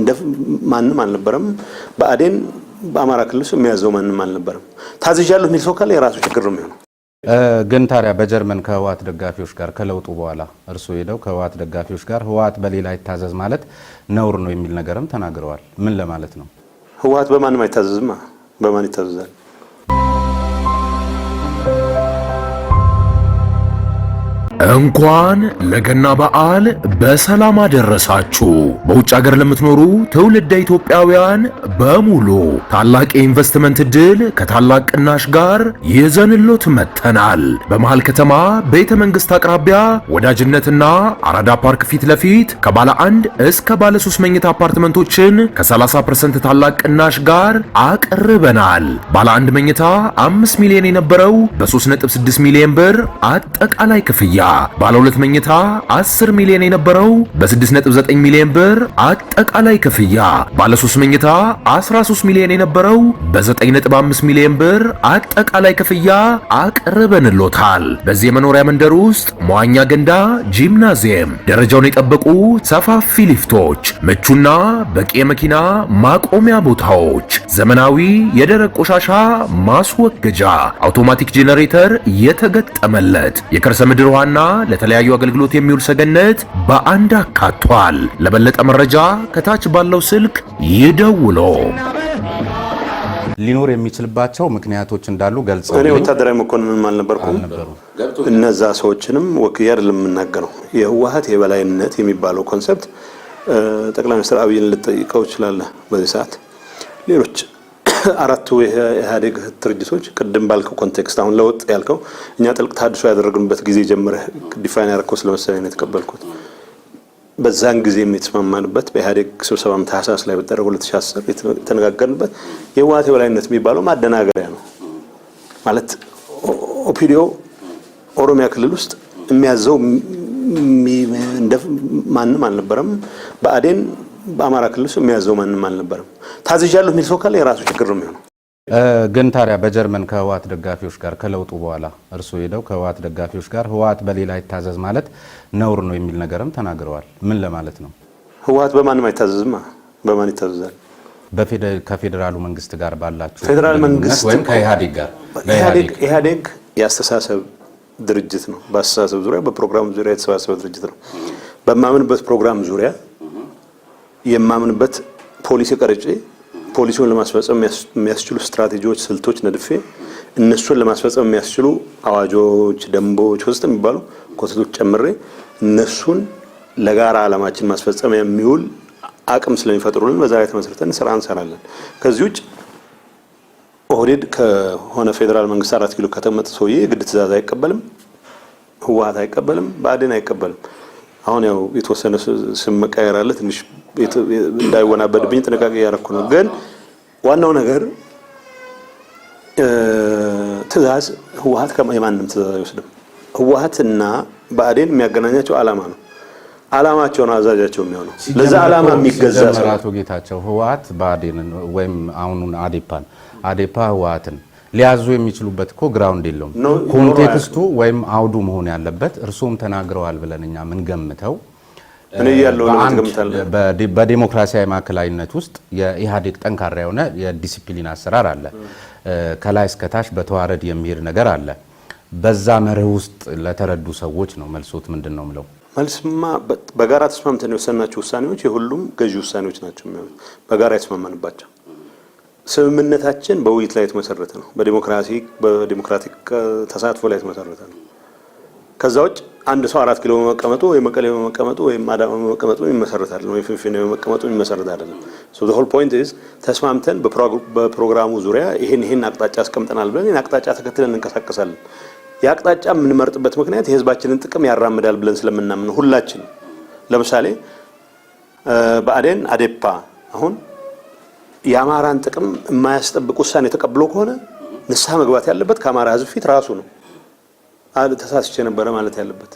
እንደ ማንንም አልነበረም በአዴን በአማራ ክልል የሚያዘው ማንንም አልነበረም ታዝዣለሁ የሚል ሰው ካለ የራሱ ችግር ነው የሚሆነው ግን ታዲያ በጀርመን ከህዋት ደጋፊዎች ጋር ከለውጡ በኋላ እርሱ ሄደው ከህዋት ደጋፊዎች ጋር ህዋት በሌላ ይታዘዝ ማለት ነውር ነው የሚል ነገርም ተናግረዋል ምን ለማለት ነው ህዋት በማንም አይታዘዝማ በማን ይታዘዛል እንኳን ለገና በዓል በሰላም አደረሳችሁ በውጭ ሀገር ለምትኖሩ ትውልደ ኢትዮጵያውያን በሙሉ ታላቅ ኢንቨስትመንት ድል ከታላቅ ቅናሽ ጋር ይዘንሎት መተናል በመሃል ከተማ ቤተ መንግስት አቅራቢያ ወዳጅነትና አራዳ ፓርክ ፊት ለፊት ከባለ 1 እስከ ባለ 3 መኝታ አፓርትመንቶችን ከ30% ታላቅ ቅናሽ ጋር አቅርበናል ባለ 1 መኝታ 5 ሚሊዮን የነበረው በ3.6 ሚሊዮን ብር አጠቃላይ ክፍያ ባለ 2 መኝታ 10 ሚሊዮን የነበረው በ6.9 ሚሊዮን ብር አጠቃላይ ክፍያ ባለ 3 መኝታ 13 ሚሊዮን የነበረው በ9.5 ሚሊዮን ብር አጠቃላይ ክፍያ አቅርበንሎታል በዚህ የመኖሪያ መንደር ውስጥ መዋኛ ገንዳ ጂምናዚየም ደረጃውን የጠበቁ ሰፋፊ ሊፍቶች ምቹና በቂ የመኪና ማቆሚያ ቦታዎች ዘመናዊ የደረቅ ቆሻሻ ማስወገጃ አውቶማቲክ ጄነሬተር የተገጠመለት የከርሰ ምድር ውሃና ለተለያዩ አገልግሎት የሚውል ሰገነት በአንድ አካቷል ለበለጠ መረጃ ከታች ባለው ስልክ ይደውሉ ሊኖር የሚችልባቸው ምክንያቶች እንዳሉ ገልጸው እኔ ወታደራዊ መኮንንም አልነበርኩም እነዛ ሰዎችንም ወክዬ አይደለም የምናገረው የህወሓት የበላይነት የሚባለው ኮንሰፕት ጠቅላይ ሚኒስትር አብይን ልጠይቀው ይችላል በዚህ ሰዓት ሌሎች አራቱ የኢህአዴግ ድርጅቶች ቀደም ባልከው ኮንቴክስት አሁን ለውጥ ያልከው እኛ ጥልቅ ታድሶ ያደረግንበት ጊዜ ጀምረ ዲፋይን ያደረከው ስለመሰለኝ ተቀበልኩት በዛን ጊዜ የተስማማንበት በኢህአዴግ ስብሰባ ታህሳስ ላይ በተደረገው 2010 የተነጋገርንበት የህወሓት የበላይነት የሚባለው ማደናገሪያ ነው ማለት ኦፒዲዮ ኦሮሚያ ክልል ውስጥ የሚያዘው እንደ ማንንም አልነበረም በአዴን በአማራ ክልል የሚያዘው ማንንም አልነበረም ታዝዣለሁ የሚል ሰው ካለ የራሱ ችግር ነው የሚሆነው ግን ታዲያ በጀርመን ከህዋት ደጋፊዎች ጋር ከለውጡ በኋላ እርሱ ሄደው ከህዋት ደጋፊዎች ጋር ህዋት በሌላ ይታዘዝ ማለት ነውር ነው የሚል ነገርም ተናግረዋል ምን ለማለት ነው ህዋት በማንም አይታዘዝማ በማን ይታዘዛል ከፌደራሉ መንግስት ጋር ባላችሁ ፌደራል መንግስት ወይም ከኢህአዴግ ጋር ኢህአዴግ ያስተሳሰብ ድርጅት ነው በአስተሳሰብ ዙሪያ በፕሮግራም ዙሪያ የተሰባሰበ ድርጅት ነው በማምንበት ፕሮግራም ዙሪያ የማምንበት ፖሊሲ ቀርጬ ፖሊሲውን ለማስፈጸም የሚያስችሉ ስትራቴጂዎች ስልቶች ነድፌ እነሱን ለማስፈጸም የሚያስችሉ አዋጆች ደንቦች ውስጥ የሚባሉ ኮንሰፕቶች ጨምሬ እነሱን ለጋራ ዓላማችን ማስፈጸም የሚውል አቅም ስለሚፈጥሩልን በዛ ላይ ተመስርተን ስራ እንሰራለን ከዚህ ውጭ ኦህዴድ ከሆነ ፌደራል መንግስት 4 ኪሎ ከተመጠ ሰውዬ ግድ ትእዛዝ አይቀበልም ህወሓት አይቀበልም ባዴን አይቀበልም አሁን ያው የተወሰነ ስም መቀየር አለ ትንሽ እንዳይወናበድብኝ ጥንቃቄ ያደረኩ ነው ግን ዋናው ነገር ትእዛዝ ህወሓት ከማንም ትእዛዝ አይወስድም ህወሓትና ባዴን የሚያገናኛቸው ዓላማ ነው ዓላማቸው ነው አዛዣቸው የሚሆነው ለዛ ዓላማ የሚገዛ ሰራቱ ጌታቸው ህወሓት ባዴን ወይም አሁኑን አዴፓ ህወሓትን ሊያዙ የሚችሉበት እኮ ግራውንድ የለውም ኮንቴክስቱ ወይም አውዱ መሆን ያለበት እርሱም ተናግረዋል ብለንኛ ምን ገምተው እኔ ያለው ነው ተገምታለሁ በዲሞክራሲያዊ ማዕከላዊነት ውስጥ የኢህአዴግ ጠንካራ የሆነ የዲሲፕሊን አሰራር አለ ከላይ እስከ ታች በተዋረድ የሚሄድ ነገር አለ በዛ መርህ ውስጥ ለተረዱ ሰዎች ነው መልሶት ምንድነው ምለው መልስማ በጋራ ተስማምተን የወሰናቸው ውሳኔዎች የሁሉም ገዢ ውሳኔዎች ናቸው የሚሆኑት በጋራ የተስማማንባቸው ስምምነታችን በውይይት ላይ የተመሰረተ ነው በዲሞክራቲክ ተሳትፎ ላይ የተመሰረተ ነው ከዛውጭ አንድ ሰው 4 ኪሎ መቀመጡ ወይ መቀሌ መቀመጡ ወይ ማዳማ መቀመጡ ይመሰረታል ወይ ፍንፍኔ መቀመጡ ይመሰረታል አይደለም so the whole point is ተስማምተን በፕሮግራሙ ዙሪያ ይሄን አቅጣጫ አስቀምጠናል ብለን ይሄን አቅጣጫ ተከትለን እንቀሳቀሳለን ያቅጣጫ ምን መርጥበት ምክንያት የህዝባችንን ጥቅም ያራምዳል ብለን ስለምናምን ሁላችን ለምሳሌ በአዴን አዴፓ አሁን የአማራን ጥቅም የማያስጠብቅ ውሳኔ ተቀብሎ ከሆነ ንስሐ መግባት ያለበት ከአማራ ህዝብ ፊት ራሱ ነው ተሳስቼ ነበር ማለት ያለበት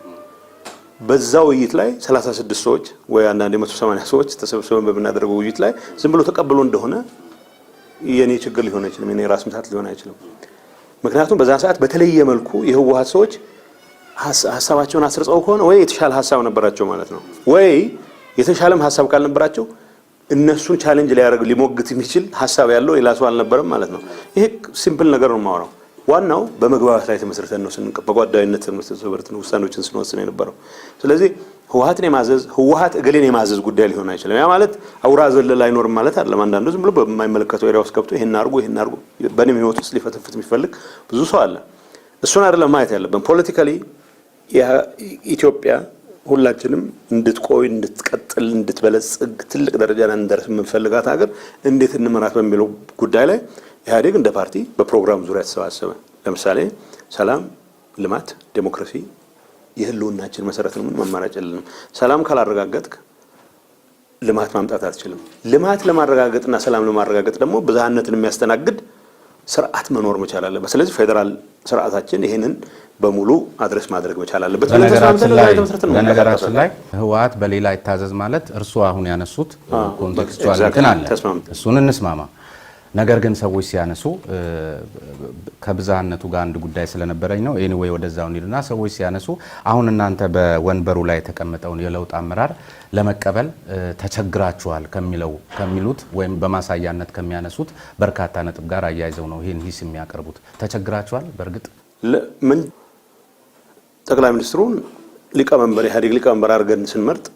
በዛው ውይይት ላይ 36 ሰዎች ወይ አንዳንድ 180 ሰዎች ተሰብስበው በመናደርገው ውይይት ላይ ዝም ብሎ ተቀብሎ እንደሆነ የኔ ችግር ሊሆን አይችልም የኔ ራስ ምታት ሊሆን አይችልም ምክንያቱም በዛ ሰዓት በተለየ መልኩ የህወሓት ሰዎች ሐሳባቸውን አስርጸው ከሆነ ወይ የተሻለ ሐሳብ ነበራቸው ማለት ነው ወይ የተሻለም ሐሳብ ካልነበራቸው እነሱን ቻሌንጅ ሊያደርግ ሊሞግት የሚችል ሐሳብ ያለው ሌላ ሰው አልነበረም ማለት ነው። ይሄ ሲምፕል ነገር ነው የማወራው። ዋናው በመግባባት ላይ ተመስርተን ነው በጓዳዊነት ተመስርተን ውሳኔዎችን ስንወስን የነበረው። ስለዚህ ህወሓት እገሌን የማዘዝ ጉዳይ ሊሆን አይችልም። ያ ማለት አውራ ዘለል አይኖርም ማለት አይደለም። አንዳንዱ ዝም ብሎ በማይመለከተው ኤሪያ ውስጥ ገብቶ ይሄን አድርጉ በእኔም ህይወት ውስጥ ሊፈተፍት የሚፈልግ ብዙ ሰው አለ። እሱን አይደለም ማየት ያለብን። ፖለቲካሊ ኢትዮጵያ ሁላችንም እንድትቆይ እንድትቀጥል እንድትበለጽግ ትልቅ ደረጃ ላይ እንደርስ የምንፈልጋት ሀገር እንዴት እንመራት በሚለው ጉዳይ ላይ ኢህአዴግ እንደ ፓርቲ በፕሮግራም ዙሪያ ተሰባሰበ። ለምሳሌ ሰላም፣ ልማት፣ ዴሞክራሲ የህልውናችን መሰረት ነው። ምን አማራጭ የለንም። ሰላም ካላረጋገጥክ ልማት ማምጣት አትችልም። ልማት ለማረጋገጥና ሰላም ለማረጋገጥ ደግሞ ብዝሃነትን የሚያስተናግድ ስርዓት መኖር መቻል አለበት። ስለዚህ ፌደራል ስርዓታችን ይሄንን በሙሉ አድረስ ማድረግ መቻል አለበት። በነገራችን ላይ ህወሓት በሌላ ይታዘዝ ማለት እርሱ አሁን ያነሱት ኮንቴክስቹዋል እንትን አለ፣ እሱን እንስማማ። ነገር ግን ሰዎች ሲያነሱ ከብዝሃነቱ ጋር አንድ ጉዳይ ስለነበረኝ ነው። ኤኒዌይ ወደዛው እንሂድና ሰዎች ሲያነሱ አሁን እናንተ በወንበሩ ላይ የተቀመጠውን የለውጥ አመራር ለመቀበል ተቸግራችኋል ከሚሉት ወይም በማሳያነት ከሚያነሱት በርካታ ነጥብ ጋር አያይዘው ነው ይሄን ሂስ የሚያቀርቡት። ተቸግራችኋል? በእርግጥ ምን ጠቅላይ ሚኒስትሩን ኢህአዴግ ሊቀመንበር አድርገን ስንመርጥ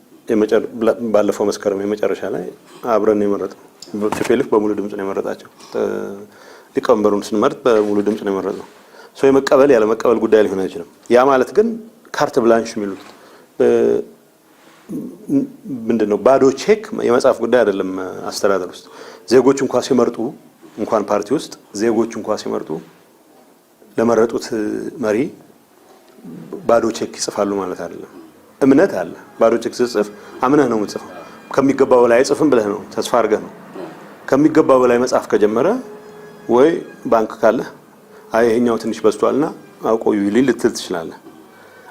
ባለፈው መስከረም የመጨረሻ ላይ አብረን የመረጥነው ቲፒኤልኤፍ በሙሉ ድምጽ ነው የመረጣቸው። ሊቀመንበሩን ስንመርጥ በሙሉ ድምጽ ነው የመረጥነው። ሰው የመቀበል ያለ መቀበል ጉዳይ ሊሆን አይችልም። ያ ማለት ግን ካርት ብላንሽ የሚሉት ምንድነው ባዶ ቼክ የመጻፍ ጉዳይ አይደለም። አስተዳደር ውስጥ ዜጎች እንኳን ሲመርጡ እንኳን ፓርቲ ውስጥ ዜጎች እንኳን ሲመርጡ ለመረጡት መሪ ባዶ ቼክ ይጽፋሉ ማለት አይደለም። እምነት አለ። ባዶ ቼክ ሲጽፍ አምነህ ነው የምትጽፈው። ከሚገባው በላይ አይጽፍም ብለህ ነው ተስፋ አድርገህ ነው። ከሚገባው በላይ መጻፍ ከጀመረ ወይ ባንክ ካለ አይ ይሄኛው ትንሽ በዝቷልና አውቆዩ ልትል ትችላለህ።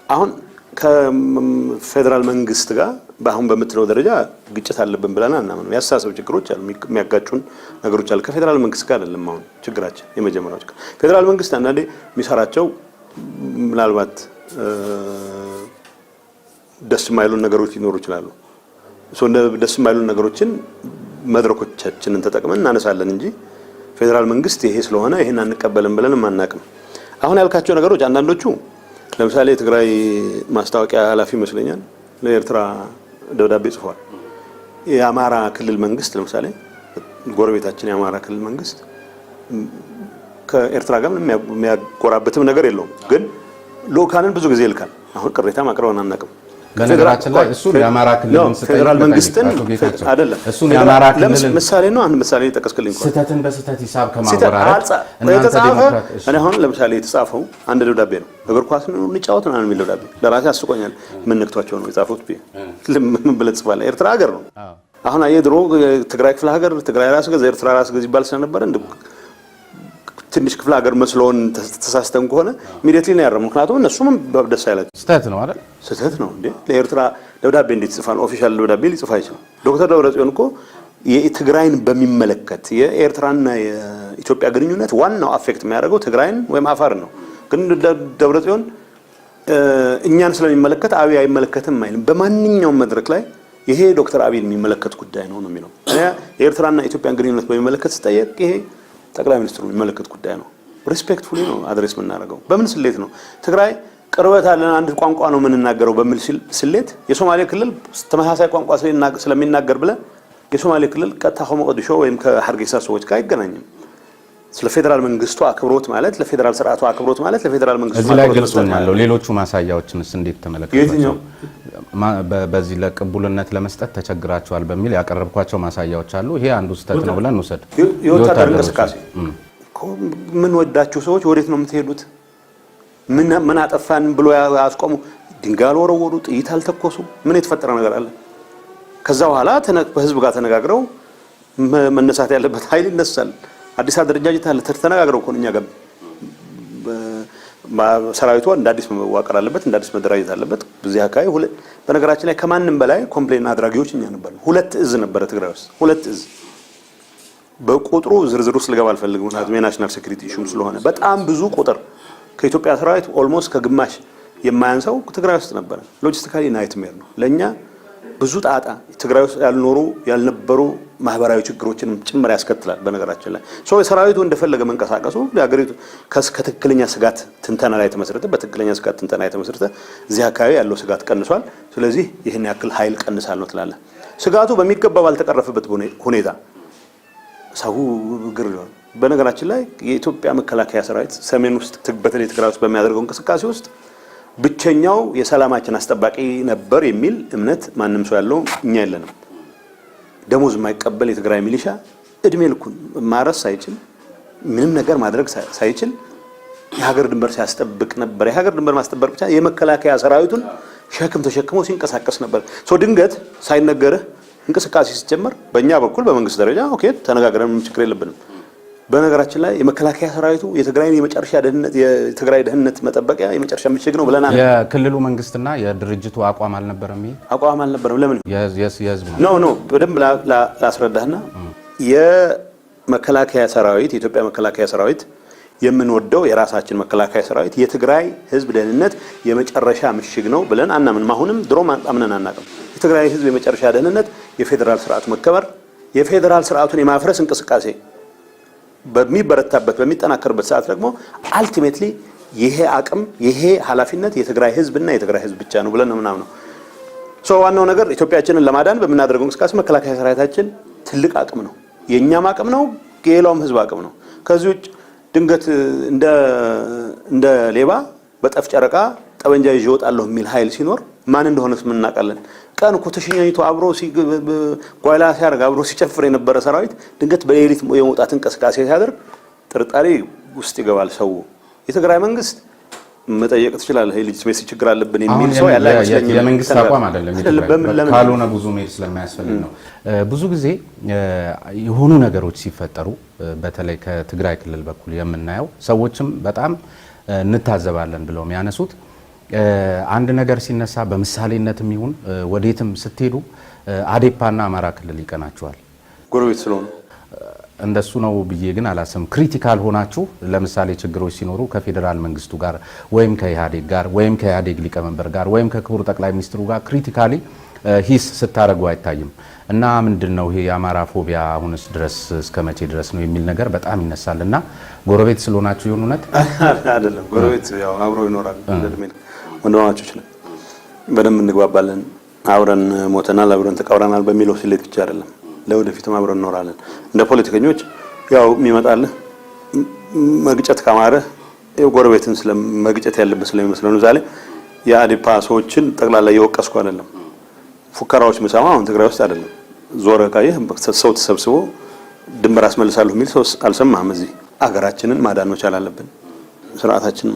አሁን ከፌደራል መንግስት ጋር በአሁን በምትለው ደረጃ ግጭት አለብን ብለናል እና ምንም ያሳሰብ ችግሮች አሉ፣ የሚያጋጩን ነገሮች አሉ። ከፌደራል መንግስት ጋር አይደለም አሁን ችግራችን። የመጀመሪያው ችግር ፌደራል መንግስት አንዳንዴ የሚሰራቸው ምናልባት ደስ የማይሉን ነገሮች ሊኖሩ ይችላሉ። ደስ የማይሉን ነገሮችን መድረኮቻችንን ተጠቅመን እናነሳለን እንጂ ፌደራል መንግስት ይሄ ስለሆነ ይሄን አንቀበልም ብለን ማናቅም። አሁን ያልካቸው ነገሮች አንዳንዶቹ ለምሳሌ የትግራይ ማስታወቂያ ኃላፊ ይመስለኛል ለኤርትራ ደብዳቤ ጽፏል። የአማራ ክልል መንግስት ለምሳሌ ጎረቤታችን የአማራ ክልል መንግስት ከኤርትራ ጋር ምንም የሚያጎራበትም ነገር የለውም፣ ግን ልኡካንን ብዙ ጊዜ ይልካል። አሁን ቅሬታ ማቅረብን አናቅም። በነገራችን ላይ እሱ የአማራ ክልልን ፌደራል መንግስትን አይደለም እሱ የአማራ ክልልን ምሳሌ ነው። አንድ ምሳሌ ተቀስከልኝ እንኳን ስህተትን በስህተት ሂሳብ ከማወራራት እኔ አሁን ለምሳሌ የተጻፈው አንድ ደብዳቤ ነው። እግር ኳስ ነው እንጫወት ነው የሚል ደብዳቤ ለራሴ አስቆኛል። ምን ነክቷቸው ነው የጻፉት? ምን ብለህ ጽፋለህ? ኤርትራ ሀገር ነው። አሁን አየህ ድሮ ትግራይ ክፍለ ሀገር ትግራይ ራስ ገዝ ኤርትራ ራስ ገዝ ይባል ስለነበረ ትንሽ ክፍለ ሀገር መስሎን ተሳስተን ከሆነ ኢሚዲየትሊ ነው ያረሙ። ምክንያቱም እነሱም በደስ አይላቸው። ስህተት ነው አይደል? ስህተት ነው እንዴ! ለኤርትራ ደብዳቤ እንዴት ይጽፋል? ኦፊሻል ደብዳቤ ሊጽፍ አይችልም። ዶክተር ደብረጽዮን እኮ የትግራይን በሚመለከት የኤርትራና የኢትዮጵያ ግንኙነት ዋናው አፌክት የሚያደርገው ትግራይን ወይም አፋርን ነው። ግን ደብረጽዮን እኛን ስለሚመለከት አብይ አይመለከትም አይልም። በማንኛውም መድረክ ላይ ይሄ ዶክተር አብይን የሚመለከት ጉዳይ ነው ነው የሚለው። የኤርትራና ኢትዮጵያን ግንኙነት በሚመለከት ሲጠየቅ ይሄ ጠቅላይ ሚኒስትሩ የሚመለከት ጉዳይ ነው። ሪስፔክትፉሊ ነው አድሬስ የምናደርገው። በምን ስሌት ነው? ትግራይ ቅርበት አለን አንድ ቋንቋ ነው የምንናገረው በሚል ስሌት የሶማሌ ክልል ተመሳሳይ ቋንቋ ስለሚናገር ብለ የሶማሌ ክልል ቀጥታ ከሞቃዲሾ ወይም ከሀርጌሳ ሰዎች ጋር አይገናኝም። ስለ ፌደራል መንግስቱ አክብሮት ማለት ለፌደራል ስርዓቱ አክብሮት ማለት ለፌደራል መንግስቱ እዚህ ላይ ግልጽ ነው። ሌሎቹ ማሳያዎችንስ እንዴት ተመለከታችሁ? በዚህ ለቅቡልነት ለመስጠት ተቸግራቸዋል በሚል ያቀረብኳቸው ማሳያዎች አሉ። ይሄ አንዱ ስህተት ነው ብለን እንውሰድ። የወታደር እንቅስቃሴ ምን ወዳችሁ ሰዎች ወዴት ነው የምትሄዱት? ምን አጠፋን ብሎ ያስቆሙ? ድንጋይ አልወረወሩ፣ ጥይት አልተኮሱ። ምን የተፈጠረ ነገር አለ? ከዛ በኋላ በህዝብ ጋር ተነጋግረው መነሳት ያለበት ኃይል ይነሳል። አዲስ አደረጃጀት አለ። ተነጋግረው እኮ እኛ ጋር ሰራዊቱ እንደ አዲስ መዋቀር አለበት፣ እንደ አዲስ መደራጀት አለበት። በዚህ አካባቢ በነገራችን ላይ ከማንም በላይ ኮምፕሌን አድራጊዎች እኛ ነበር። 2 እዝ ነበረ ትግራይ ውስጥ 2 እዝ። በቁጥሩ ዝርዝር ውስጥ ልገባ አልፈልግም፣ ምክንያቱም የናሽናል ሴኩሪቲ ኢሹም ስለሆነ በጣም ብዙ ቁጥር ከኢትዮጵያ ሰራዊት ኦልሞስት ከግማሽ የማያንሰው ትግራይ ውስጥ ነበረ። ሎጂስቲካሊ ናይትሜር ነው ለኛ። ብዙ ጣጣ ትግራይ ውስጥ ያልነበሩ ማህበራዊ ችግሮችን ጭምር ያስከትላል። በነገራችን ላይ ሰራዊቱ እንደፈለገ መንቀሳቀሱ ለሀገሪቱ ከትክክለኛ ስጋት ትንተና ላይ ተመስርተ በትክክለኛ ስጋት ትንተና ላይ ተመስርተ እዚህ አካባቢ ያለው ስጋት ቀንሷል፣ ስለዚህ ይህን ያክል ኃይል ቀንሳል ነው ትላለህ። ስጋቱ በሚገባ ባልተቀረፈበት ሁኔታ ሰው ግር ይላል። በነገራችን ላይ የኢትዮጵያ መከላከያ ሰራዊት ሰሜን ውስጥ በተለይ ትግራይ ውስጥ በሚያደርገው እንቅስቃሴ ውስጥ ብቸኛው የሰላማችን አስጠባቂ ነበር የሚል እምነት ማንም ሰው ያለው እኛ የለንም። ደሞዝ የማይቀበል የትግራይ ሚሊሻ እድሜ ልኩን ማረስ ሳይችል ምንም ነገር ማድረግ ሳይችል የሀገር ድንበር ሲያስጠብቅ ነበር። የሀገር ድንበር ማስጠበቅ ብቻ የመከላከያ ሰራዊቱን ሸክም ተሸክሞ ሲንቀሳቀስ ነበር። ድንገት ሳይነገርህ እንቅስቃሴ ሲጀመር በእኛ በኩል በመንግስት ደረጃ ኦኬ ተነጋግረን ምንም ችግር የለብንም። በነገራችን ላይ የመከላከያ ሰራዊቱ የትግራይን የመጨረሻ ደህንነት የትግራይ ደህንነት መጠበቂያ የመጨረሻ ምሽግ ነው ብለናል። የክልሉ መንግስትና የድርጅቱ አቋም አልነበረም። አቋም አልነበረም። ለምን የህዝብ ነው በደንብ ላስረዳህና የመከላከያ ሰራዊት የኢትዮጵያ መከላከያ ሰራዊት የምንወደው የራሳችን መከላከያ ሰራዊት የትግራይ ህዝብ ደህንነት የመጨረሻ ምሽግ ነው ብለን አናምንም። አሁንም ድሮም አምነን አናውቅም። የትግራይ ህዝብ የመጨረሻ ደህንነት የፌዴራል ስርዓቱ መከበር፣ የፌዴራል ስርዓቱን የማፍረስ እንቅስቃሴ በሚበረታበት በሚጠናከርበት ሰዓት ደግሞ አልቲሜትሊ ይሄ አቅም ይሄ ኃላፊነት የትግራይ ህዝብና የትግራይ ህዝብ ብቻ ነው ብለን ነው ምናምን ነው። ዋናው ነገር ኢትዮጵያችንን ለማዳን በምናደርገው እንቅስቃሴ መከላከያ ሰራዊታችን ትልቅ አቅም ነው። የኛም አቅም ነው፣ የሌላውም ህዝብ አቅም ነው። ከዚህ ውጭ ድንገት እንደ ሌባ በጠፍ ጨረቃ ጠበንጃ ይዤ እወጣለሁ የሚል ኃይል ሲኖር ማን እንደሆነስ ምን እናውቃለን? ቀን እኮ ተሸኛኝቶ አብሮ ጓይላ ሲያደርግ አብሮ ሲጨፍር የነበረ ሰራዊት ድንገት በሌሊት የመውጣት እንቅስቃሴ ሲያደርግ ጥርጣሬ ውስጥ ይገባል ሰው። የትግራይ መንግስት መጠየቅ ትችላለህ። ሌጂቲሜሲ ችግር አለብን የሚል ሰው ያለ አይመስለኝም። የመንግስት አቋም አይደለም ካልሆነ ብዙ መሄድ ስለማያስፈልግ ነው። ብዙ ጊዜ የሆኑ ነገሮች ሲፈጠሩ በተለይ ከትግራይ ክልል በኩል የምናየው ሰዎችም በጣም እንታዘባለን ብለው የሚያነሱት አንድ ነገር ሲነሳ በምሳሌነትም ይሁን ወዴትም ስትሄዱ አዴፓና አማራ ክልል ይቀናቸዋል። ጎረቤት ስለሆኑ እንደሱ ነው ብዬ ግን አላስብም። ክሪቲካል ሆናችሁ ለምሳሌ ችግሮች ሲኖሩ ከፌዴራል መንግስቱ ጋር ወይም ከኢህአዴግ ጋር ወይም ከኢህአዴግ ሊቀመንበር ጋር ወይም ከክቡር ጠቅላይ ሚኒስትሩ ጋር ክሪቲካሊ ሂስ ስታደርጉ አይታይም። እና ምንድነው ይሄ የአማራ ፎቢያ አሁንስ ድረስ እስከ መቼ ድረስ ነው የሚል ነገር በጣም ይነሳል። እና ጎረቤት ስለሆናችሁ ይሁን እውነት አይደለም። ጎረቤት ያው አብሮ ይኖራል። ወንድማማቾች ነን፣ በደንብ እንግባባለን። አብረን ሞተናል፣ አብረን ተቃውረናል በሚለው ስሌት ብቻ አይደለም፣ ለወደፊትም አብረን እንኖራለን። እንደ ፖለቲከኞች ያው የሚመጣልህ መግጨት ካማረ የጎረቤትን ስለመግጨት ያለበት ስለሚመስለው ነው። ዛሬ የአዴፓ ሰዎችን ጠቅላላ እየወቀስኩ አይደለም። ፉከራዎች ምሳማ አሁን ትግራይ ውስጥ አይደለም። ዞረ ካየህ ሰው ተሰብስቦ ድንበር አስመልሳለሁ የሚል ሰው አልሰማህም። እዚህ አገራችንን ማዳን መቻል አለብን፣ ስርዓታችንን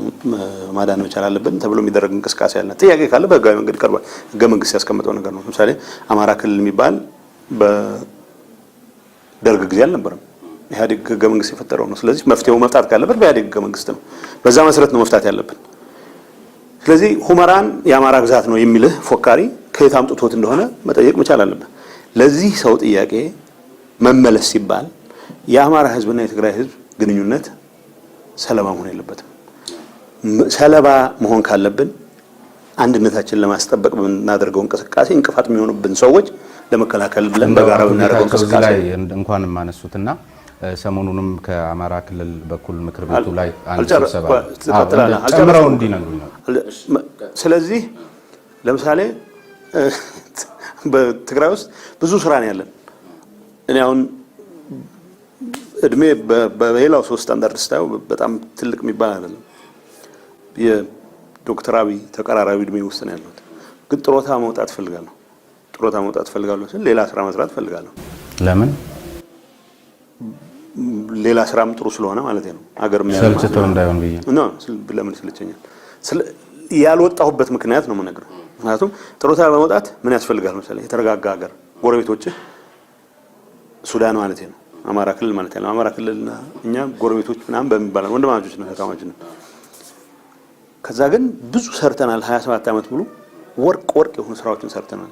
ማዳን መቻል አለብን ተብሎ የሚደረግ እንቅስቃሴ አለ። ጥያቄ ካለ በህጋዊ መንገድ ይቀርባል። ህገ መንግስት ያስቀመጠው ነገር ነው። ለምሳሌ አማራ ክልል የሚባል በደርግ ጊዜ አልነበረም። ኢህአዴግ ህገ መንግስት የፈጠረው ነው። ስለዚህ መፍትሄው መፍታት ካለበት በኢህአዴግ ህገ መንግስት ነው። በዛ መሰረት ነው መፍታት ያለብን። ስለዚህ ሁመራን የአማራ ግዛት ነው የሚልህ ፎካሪ ከየት አምጥቶት እንደሆነ መጠየቅ መቻል አለብን። ለዚህ ሰው ጥያቄ መመለስ ሲባል የአማራ ህዝብና የትግራይ ህዝብ ግንኙነት ሰለባ መሆን የለበትም። ሰለባ መሆን ካለብን አንድነታችንን ለማስጠበቅ በምናደርገው እንቅስቃሴ እንቅፋት የሚሆኑብን ሰዎች ለመከላከል ብለን በጋራ በምናደርገው እንቅስቃሴ ላይ እንኳን ማነሱትና ሰሞኑንም ከአማራ ክልል በኩል ምክር ቤቱ ላይ አንድ ስብሰባ ጨምረው እንዲነግሩኝ ነው። ስለዚህ ለምሳሌ በትግራይ ውስጥ ብዙ ስራ ነው ያለን። እኔ አሁን እድሜ በሌላው ሶስት ስታንዳርድ ስታየው በጣም ትልቅ የሚባል አይደለም። የዶክተር አብይ ተቀራራቢ እድሜ ውስጥ ነው ያለሁት። ግን ጥሮታ መውጣት ፈልጋለሁ። ጥሮታ መውጣት ፈልጋለሁ ስል ሌላ ስራ መስራት ፈልጋለሁ። ለምን? ሌላ ስራም ጥሩ ስለሆነ ማለት ነው። አገር ምን ያለው ሰልችተው እንዳይሆን ብዬ ነው። ለምን ስለቸኛል? ያልወጣሁበት ምክንያት ነው የምነግርህ። ምክንያቱም ጥሮታ በመውጣት ምን ያስፈልጋል መሰለህ? የተረጋጋ ሀገር፣ ጎረቤቶች ሱዳን ማለት ነው፣ አማራ ክልል ማለት ነው። አማራ ክልልና እኛ ጎረቤቶች ምናምን በሚባል ወንድማማቾች ነን፣ ተካማቾች ነን። ከዛ ግን ብዙ ሰርተናል። 27 ዓመት ሙሉ ወርቅ የሆኑ ስራዎችን ሰርተናል።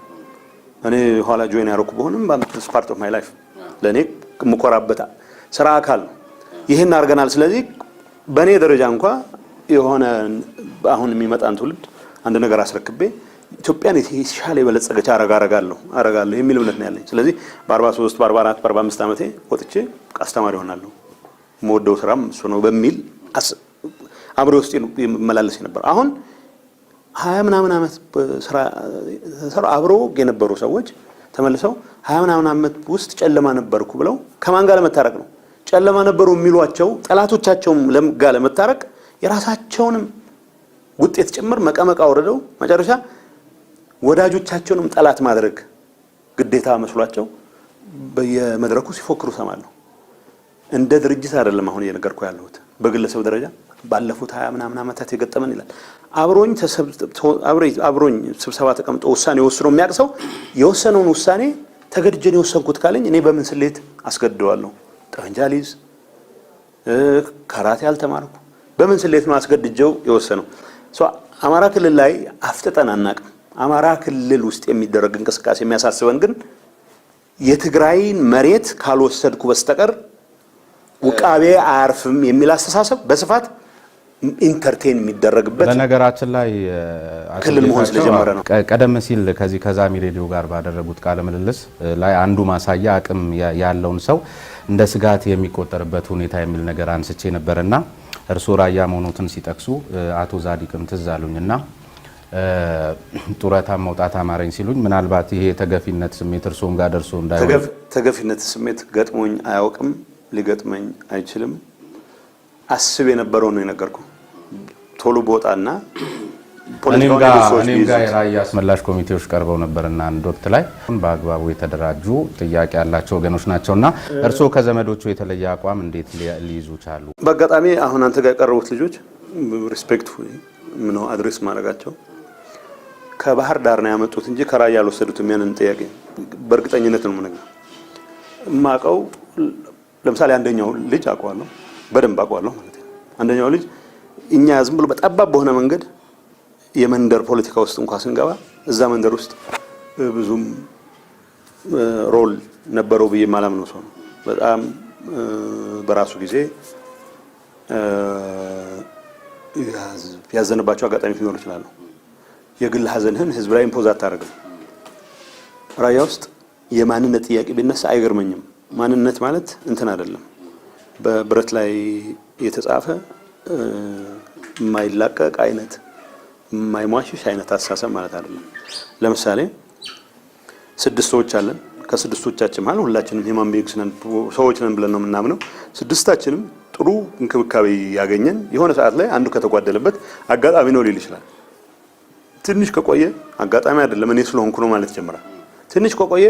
እኔ ኋላ ጆይን ያደረኩ በሆነም ፓርት ኦፍ ማይ ላይፍ ለኔ የምኮራበት ስራ አካል ነው። ይሄን አድርገናል። ስለዚህ በእኔ ደረጃ እንኳን የሆነ አሁን የሚመጣን ትውልድ አንድ ነገር አስረክቤ ኢትዮጵያን የተሻለ የበለጸገች አረጋለሁ የሚል እምነት ነው ያለኝ። ስለዚህ በ43 በ44 በ45 ዓመቴ ወጥቼ አስተማሪ ሆናለሁ የምወደው ስራም እሱ ነው በሚል አብሮ ውስጥ ይመላለስ ነበር። አሁን 20 ምናምን ዓመት ስራ አብሮ የነበሩ ሰዎች ተመልሰው 20 ምናምን ዓመት ውስጥ ጨለማ ነበርኩ ብለው ከማን ጋር ለመታረቅ ነው? ጨለማ ነበሩ የሚሏቸው ጠላቶቻቸውም ጋር ለመታረቅ የራሳቸውንም ውጤት ጭምር መቀመቃ ወረደው መጨረሻ ወዳጆቻቸውንም ጠላት ማድረግ ግዴታ መስሏቸው በየመድረኩ ሲፎክሩ ሰማለሁ። እንደ ድርጅት አይደለም አሁን እየነገርኩ ያለሁት በግለሰብ ደረጃ ባለፉት 20 ምናምን ዓመታት የገጠመን ይላል። አብሮኝ ስብሰባ ተቀምጦ ውሳኔ ወስኖ የሚያቅሰው የወሰነውን ውሳኔ ተገድጀን የወሰንኩት ካለኝ እኔ በምን ስሌት አስገድደዋለሁ? ጠመንጃ ልይዝ ካራቴ አልተማርኩ በምን ስሌት ነው አስገድጀው የወሰነው? አማራ ክልል ላይ አፍጥጠን አናቅም። አማራ ክልል ውስጥ የሚደረግ እንቅስቃሴ የሚያሳስበን ግን የትግራይን መሬት ካልወሰድኩ በስተቀር ውቃቤ አያርፍም የሚል አስተሳሰብ በስፋት ኢንተርቴን የሚደረግበት በነገራችን ላይ ክልል መሆን ስለጀመረ ነው። ቀደም ሲል ከዚህ ከዛሚ ሬዲዮ ጋር ባደረጉት ቃለ ምልልስ ላይ አንዱ ማሳያ አቅም ያለውን ሰው እንደ ስጋት የሚቆጠርበት ሁኔታ የሚል ነገር አንስቼ ነበርና እርሶ ራያ መሆኑትን ሲጠቅሱ አቶ ዛዲቅም ትዝ አሉኝና ጡረታ መውጣት አማረኝ ሲሉኝ ምናልባት ይሄ ተገፊነት ስሜት እርሶም ጋር ደርሶ እንዳይሆን ተገፊነት ስሜት ገጥሞኝ አያውቅም፣ ሊገጥመኝ አይችልም። አስብ የነበረው ነው የነገርኩ ቶሎ ቦታና እኔም ጋር የራያ አስመላሽ ኮሚቴዎች ቀርበው ነበርና አንድ ወቅት ላይ በአግባቡ የተደራጁ ጥያቄ ያላቸው ወገኖች ናቸውና እርሶ ከዘመዶቹ የተለየ አቋም እንዴት ሊይዙ ቻሉ? በአጋጣሚ አሁን አንተ ጋር የቀረቡት ልጆች ሪስፔክትፉሊ ምነው አድሬስ ማድረጋቸው ከባህር ዳር ነው ያመጡት እንጂ ከራያ አልወሰዱትም። ያንን ጥያቄ በእርግጠኝነት ነው የምነግርህ። የማውቀው ለምሳሌ አንደኛው ልጅ አውቀዋለሁ፣ በደንብ አውቀዋለሁ ማለት ነው። አንደኛው ልጅ እኛ ዝም ብሎ በጠባብ በሆነ መንገድ የመንደር ፖለቲካ ውስጥ እንኳን ስንገባ እዛ መንደር ውስጥ ብዙም ሮል ነበረው ብዬ ማላምነው ሰው ነው። በጣም በራሱ ጊዜ ያዘነባቸው አጋጣሚ ሊኖር ይችላል። የግል ሀዘንህን ህዝብ ላይ ኢምፖዝ አታደርግም። ራያ ውስጥ የማንነት ጥያቄ ቢነሳ አይገርመኝም። ማንነት ማለት እንትን አይደለም፣ በብረት ላይ የተጻፈ የማይላቀቅ አይነት የማይሟሽሽ አይነት አስተሳሰብ ማለት አይደለም። ለምሳሌ 6 ሰዎች አለን። ከስድስቶቻችን ማለት ሁላችንም ሂማን ቢንግስ ነን፣ ሰዎች ነን ብለን ነው የምናምነው። ስድስታችንም ጥሩ እንክብካቤ ያገኘን የሆነ ሰዓት ላይ አንዱ ከተጓደለበት አጋጣሚ ነው ሊል ይችላል። ትንሽ ከቆየ አጋጣሚ አይደለም እኔ ስለሆንኩ ነው ማለት ይጀምራል። ትንሽ ከቆየ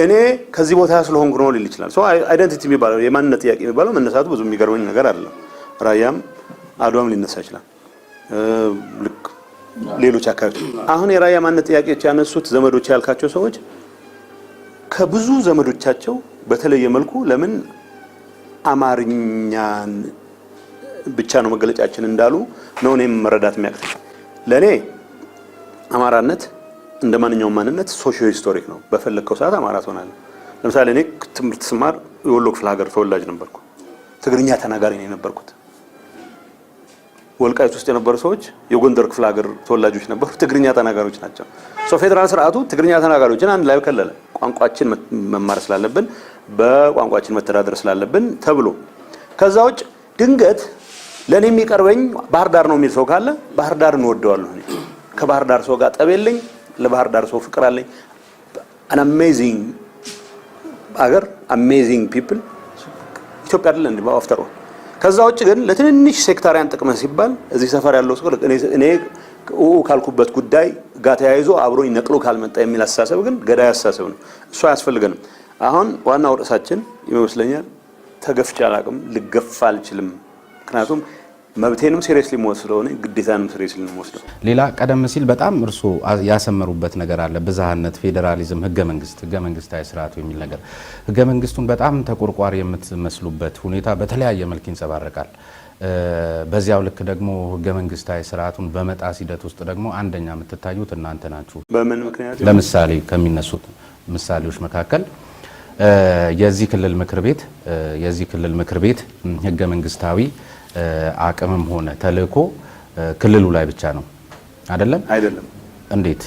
እኔ ከዚህ ቦታ ስለሆንኩ ነው ሊል ይችላል። አይደንቲቲ የሚባለው የማንነት ጥያቄ የሚባለው መነሳቱ ብዙ የሚገርመኝ ነገር አይደለም። ራያም አድዋም ሊነሳ ይችላል። ልክ ሌሎች አካባቢዎች አሁን የራያ ማንነት ጥያቄዎች ያነሱት ዘመዶች ያልካቸው ሰዎች ከብዙ ዘመዶቻቸው በተለየ መልኩ ለምን አማርኛን ብቻ ነው መገለጫችን እንዳሉ ነው እኔም መረዳት የሚያቅተኝ። ለኔ አማራነት እንደማንኛውም ማንነት ሶሺዮ ሂስቶሪክ ነው። በፈለከው ሰዓት አማራ ትሆናለህ። ለምሳሌ እኔ ትምህርት ስማር የወሎ ክፍለ ሀገር ተወላጅ ነበርኩ። ትግርኛ ተናጋሪ ነው የነበርኩት። ወልቃይት ውስጥ የነበሩ ሰዎች የጎንደር ክፍለ ሀገር ተወላጆች ነበሩ፣ ትግርኛ ተናጋሪዎች ናቸው። ፌዴራል ስርዓቱ ትግርኛ ተናጋሪዎችን አንድ ላይ ከለለ። ቋንቋችን መማር ስላለብን በቋንቋችን መተዳደር ስላለብን ተብሎ ከዛ ውጭ ድንገት ለኔ የሚቀርበኝ ባህር ዳር ነው የሚል ሰው ካለ ባህር ዳር እንወደዋለሁ። እኔ ከባህር ዳር ሰው ጋር ጠብ የለኝ፣ ለባህር ዳር ሰው ፍቅር አለኝ። an amazing አገር amazing people ኢትዮጵያ አይደል እንዴ አፍተር ኦል። ከዛ ውጭ ግን ለትንንሽ ሴክታሪያን ጥቅም ሲባል እዚህ ሰፈር ያለው ሰው እኔ ካልኩበት ጉዳይ ጋር ተያይዞ አብሮኝ ነቅሎ ካልመጣ የሚል አስተሳሰብ ግን ገዳይ አስተሳሰብ ነው። እሱ አያስፈልገንም። አሁን ዋናው ርዕሳችን ይመስለኛል ተገፍቼ አላቅም፣ ልገፋ አልችልም። ምክንያቱም መብቴንም ሲሪየስሊ ወስደው ነው ግዴታንም ሲሪየስሊ ወስደው። ሌላ ቀደም ሲል በጣም እርሶ ያሰመሩበት ነገር አለ፣ ብዝሃነት፣ ፌዴራሊዝም፣ ህገ መንግስታዊ ስርዓቱ የሚል ነገር። ህገ መንግስቱን በጣም ተቆርቋሪ የምትመስሉበት ሁኔታ በተለያየ መልክ ይንጸባረቃል። በዚያው ልክ ደግሞ ህገ መንግስታዊ ስርዓቱን በመጣስ ሂደት ውስጥ ደግሞ አንደኛ የምትታዩት እናንተ ናችሁ። በምን ምክንያት? ለምሳሌ ከሚነሱት ምሳሌዎች መካከል የዚህ ክልል ምክር ቤት ህገ መንግስታዊ አቅምም ሆነ ተልእኮ ክልሉ ላይ ብቻ ነው አይደለም። እንዴት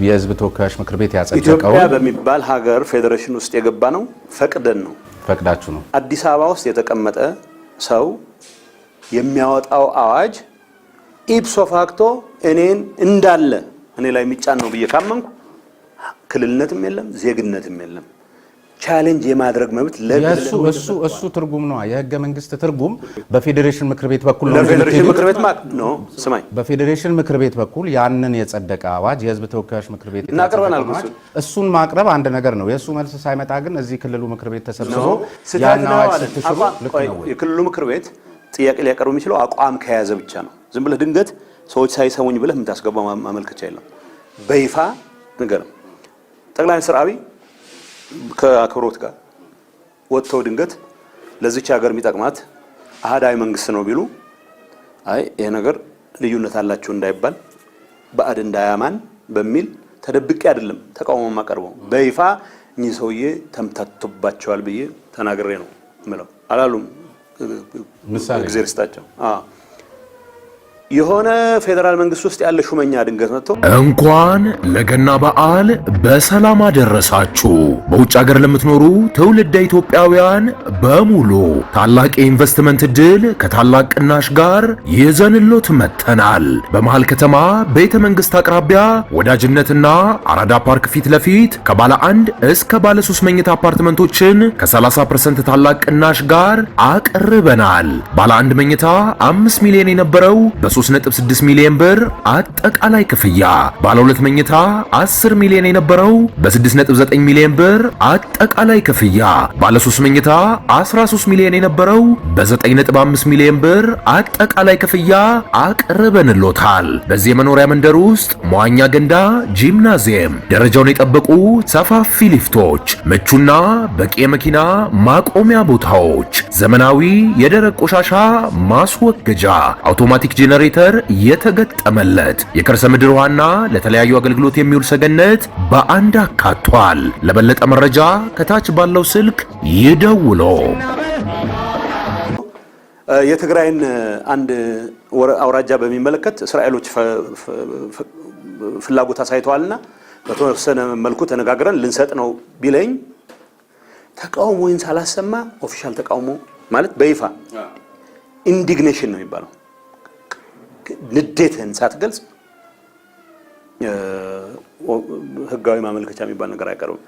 የህዝብ ተወካዮች ምክር ቤት ያጸደቀው ኢትዮጵያ በሚባል ሀገር ፌዴሬሽን ውስጥ የገባ ነው ፈቅደን ነው ፈቅዳችሁ ነው። አዲስ አበባ ውስጥ የተቀመጠ ሰው የሚያወጣው አዋጅ ኢፕሶ ፋክቶ እኔን እንዳለ እኔ ላይ የሚጫን ነው ብዬ ካመንኩ ክልልነትም የለም ዜግነትም የለም። ቻሌንጅ የማድረግ መብት እሱ ትርጉም ነው። የህገ መንግስት ትርጉም በፌዴሬሽን ምክር ቤት በኩል ነው። በፌዴሬሽን ምክር ቤት ነው ስማኝ፣ በፌዴሬሽን ምክር ቤት በኩል ያንን የጸደቀ አዋጅ የህዝብ ተወካዮች ምክር ቤት እናቀርበናል። እሱን ማቅረብ አንድ ነገር ነው። የሱ መልስ ሳይመጣ ግን እዚህ ክልሉ ምክር ቤት ተሰብስቦ ያን አዋጅ ስትሽሩ የክልሉ ምክር ቤት ጥያቄ ሊያቀርብ የሚችለው አቋም ከያዘ ብቻ ነው። ዝም ብለህ ድንገት ሰዎች ሳይሰሙኝ ብለህ የምታስገባው ማመልከቻ የለም። በይፋ ነገር ጠቅላይ ሚኒስትር አብይ ከአክብሮት ጋር ወጥተው ድንገት ለዚች ሀገር የሚጠቅማት አህዳዊ መንግስት ነው ቢሉ አይ ይሄ ነገር ልዩነት አላቸው እንዳይባል ባዕድ እንዳያማን በሚል ተደብቄ አይደለም ተቃውሞ ማቀርበው በይፋ እኚህ ሰውዬ ተምታቶባቸዋል ብዬ ተናግሬ ነው ምለው አላሉም። ምሳሌ እግዚአብሔር ይስጣቸው። የሆነ ፌደራል መንግስት ውስጥ ያለ ሹመኛ ድንገት መጥቶ እንኳን ለገና በዓል በሰላም አደረሳችሁ። በውጭ ሀገር ለምትኖሩ ትውልደ ኢትዮጵያውያን በሙሉ ታላቅ የኢንቨስትመንት ዕድል ከታላቅ ቅናሽ ጋር ይዘንሎት መጥተናል። በመሃል ከተማ ቤተ መንግስት አቅራቢያ ወዳጅነትና አራዳ ፓርክ ፊት ለፊት ከባለ 1 እስከ ባለ 3 መኝታ አፓርትመንቶችን ከ30% ታላቅ ቅናሽ ጋር አቅርበናል። ባለ 1 መኝታ 5 ሚሊዮን የነበረው በ3.6 ሚሊዮን ብር አጠቃላይ ክፍያ፣ ባለ 2 መኝታ 10 ሚሊዮን የነበረው በ6.9 ሚሊዮን ብር አጠቃላይ ክፍያ፣ ባለ 3 መኝታ 13 ሚሊዮን የነበረው በ9.5 ሚሊዮን ብር አጠቃላይ ክፍያ አቅርበንሎታል። በዚህ የመኖሪያ መንደር ውስጥ መዋኛ ገንዳ፣ ጂምናዚየም፣ ደረጃውን የጠበቁ ሰፋፊ ሊፍቶች፣ ምቹና በቂ የመኪና ማቆሚያ ቦታዎች፣ ዘመናዊ የደረቅ ቆሻሻ ማስወገጃ፣ አውቶማቲክ ጄኔሬተር የተገጠመለት የከርሰ ምድር ውሃና ለተለያዩ አገልግሎት የሚውል ሰገነት በአንድ አካቷል። ለበለጠ መረጃ ከታች ባለው ስልክ ይደውሉ። የትግራይን አንድ አውራጃ በሚመለከት እስራኤሎች ፍላጎት አሳይተዋልና በተወሰነ መልኩ ተነጋግረን ልንሰጥ ነው ቢለኝ ተቃውሞን ሳላሰማ ኦፊሻል ተቃውሞ ማለት በይፋ ኢንዲግኔሽን ነው የሚባለው ንዴትህን ሳትገልጽ ህጋዊ ማመልከቻ የሚባል ነገር አይቀርም።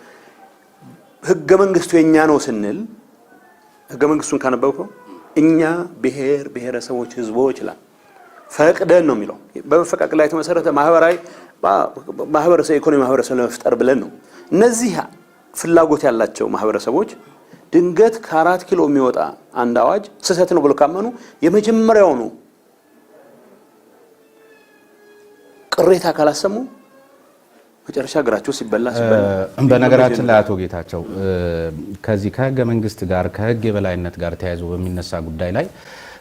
ህገ መንግስቱ የኛ ነው ስንል ህገ መንግስቱን ካነበብከው እኛ ብሔር ብሔረሰቦች ህዝቦች ይላል ፈቅደን ነው የሚለው። በመፈቃቀል ላይ የተመሰረተ ማህበረሰብ ኢኮኖሚ ማህበረሰብ ለመፍጠር ብለን ነው። እነዚህ ፍላጎት ያላቸው ማህበረሰቦች ድንገት ከ4 ኪሎ የሚወጣ አንድ አዋጅ ስህተት ነው ብሎ ካመኑ የመጀመሪያው ነው ቅሬታ ካላሰሙ መጨረሻ ግራቸው ሲበላ በነገራችን ላይ አቶ ጌታቸው ከዚህ ከህገ መንግስት ጋር ከህግ የበላይነት ጋር ተያይዞ በሚነሳ ጉዳይ ላይ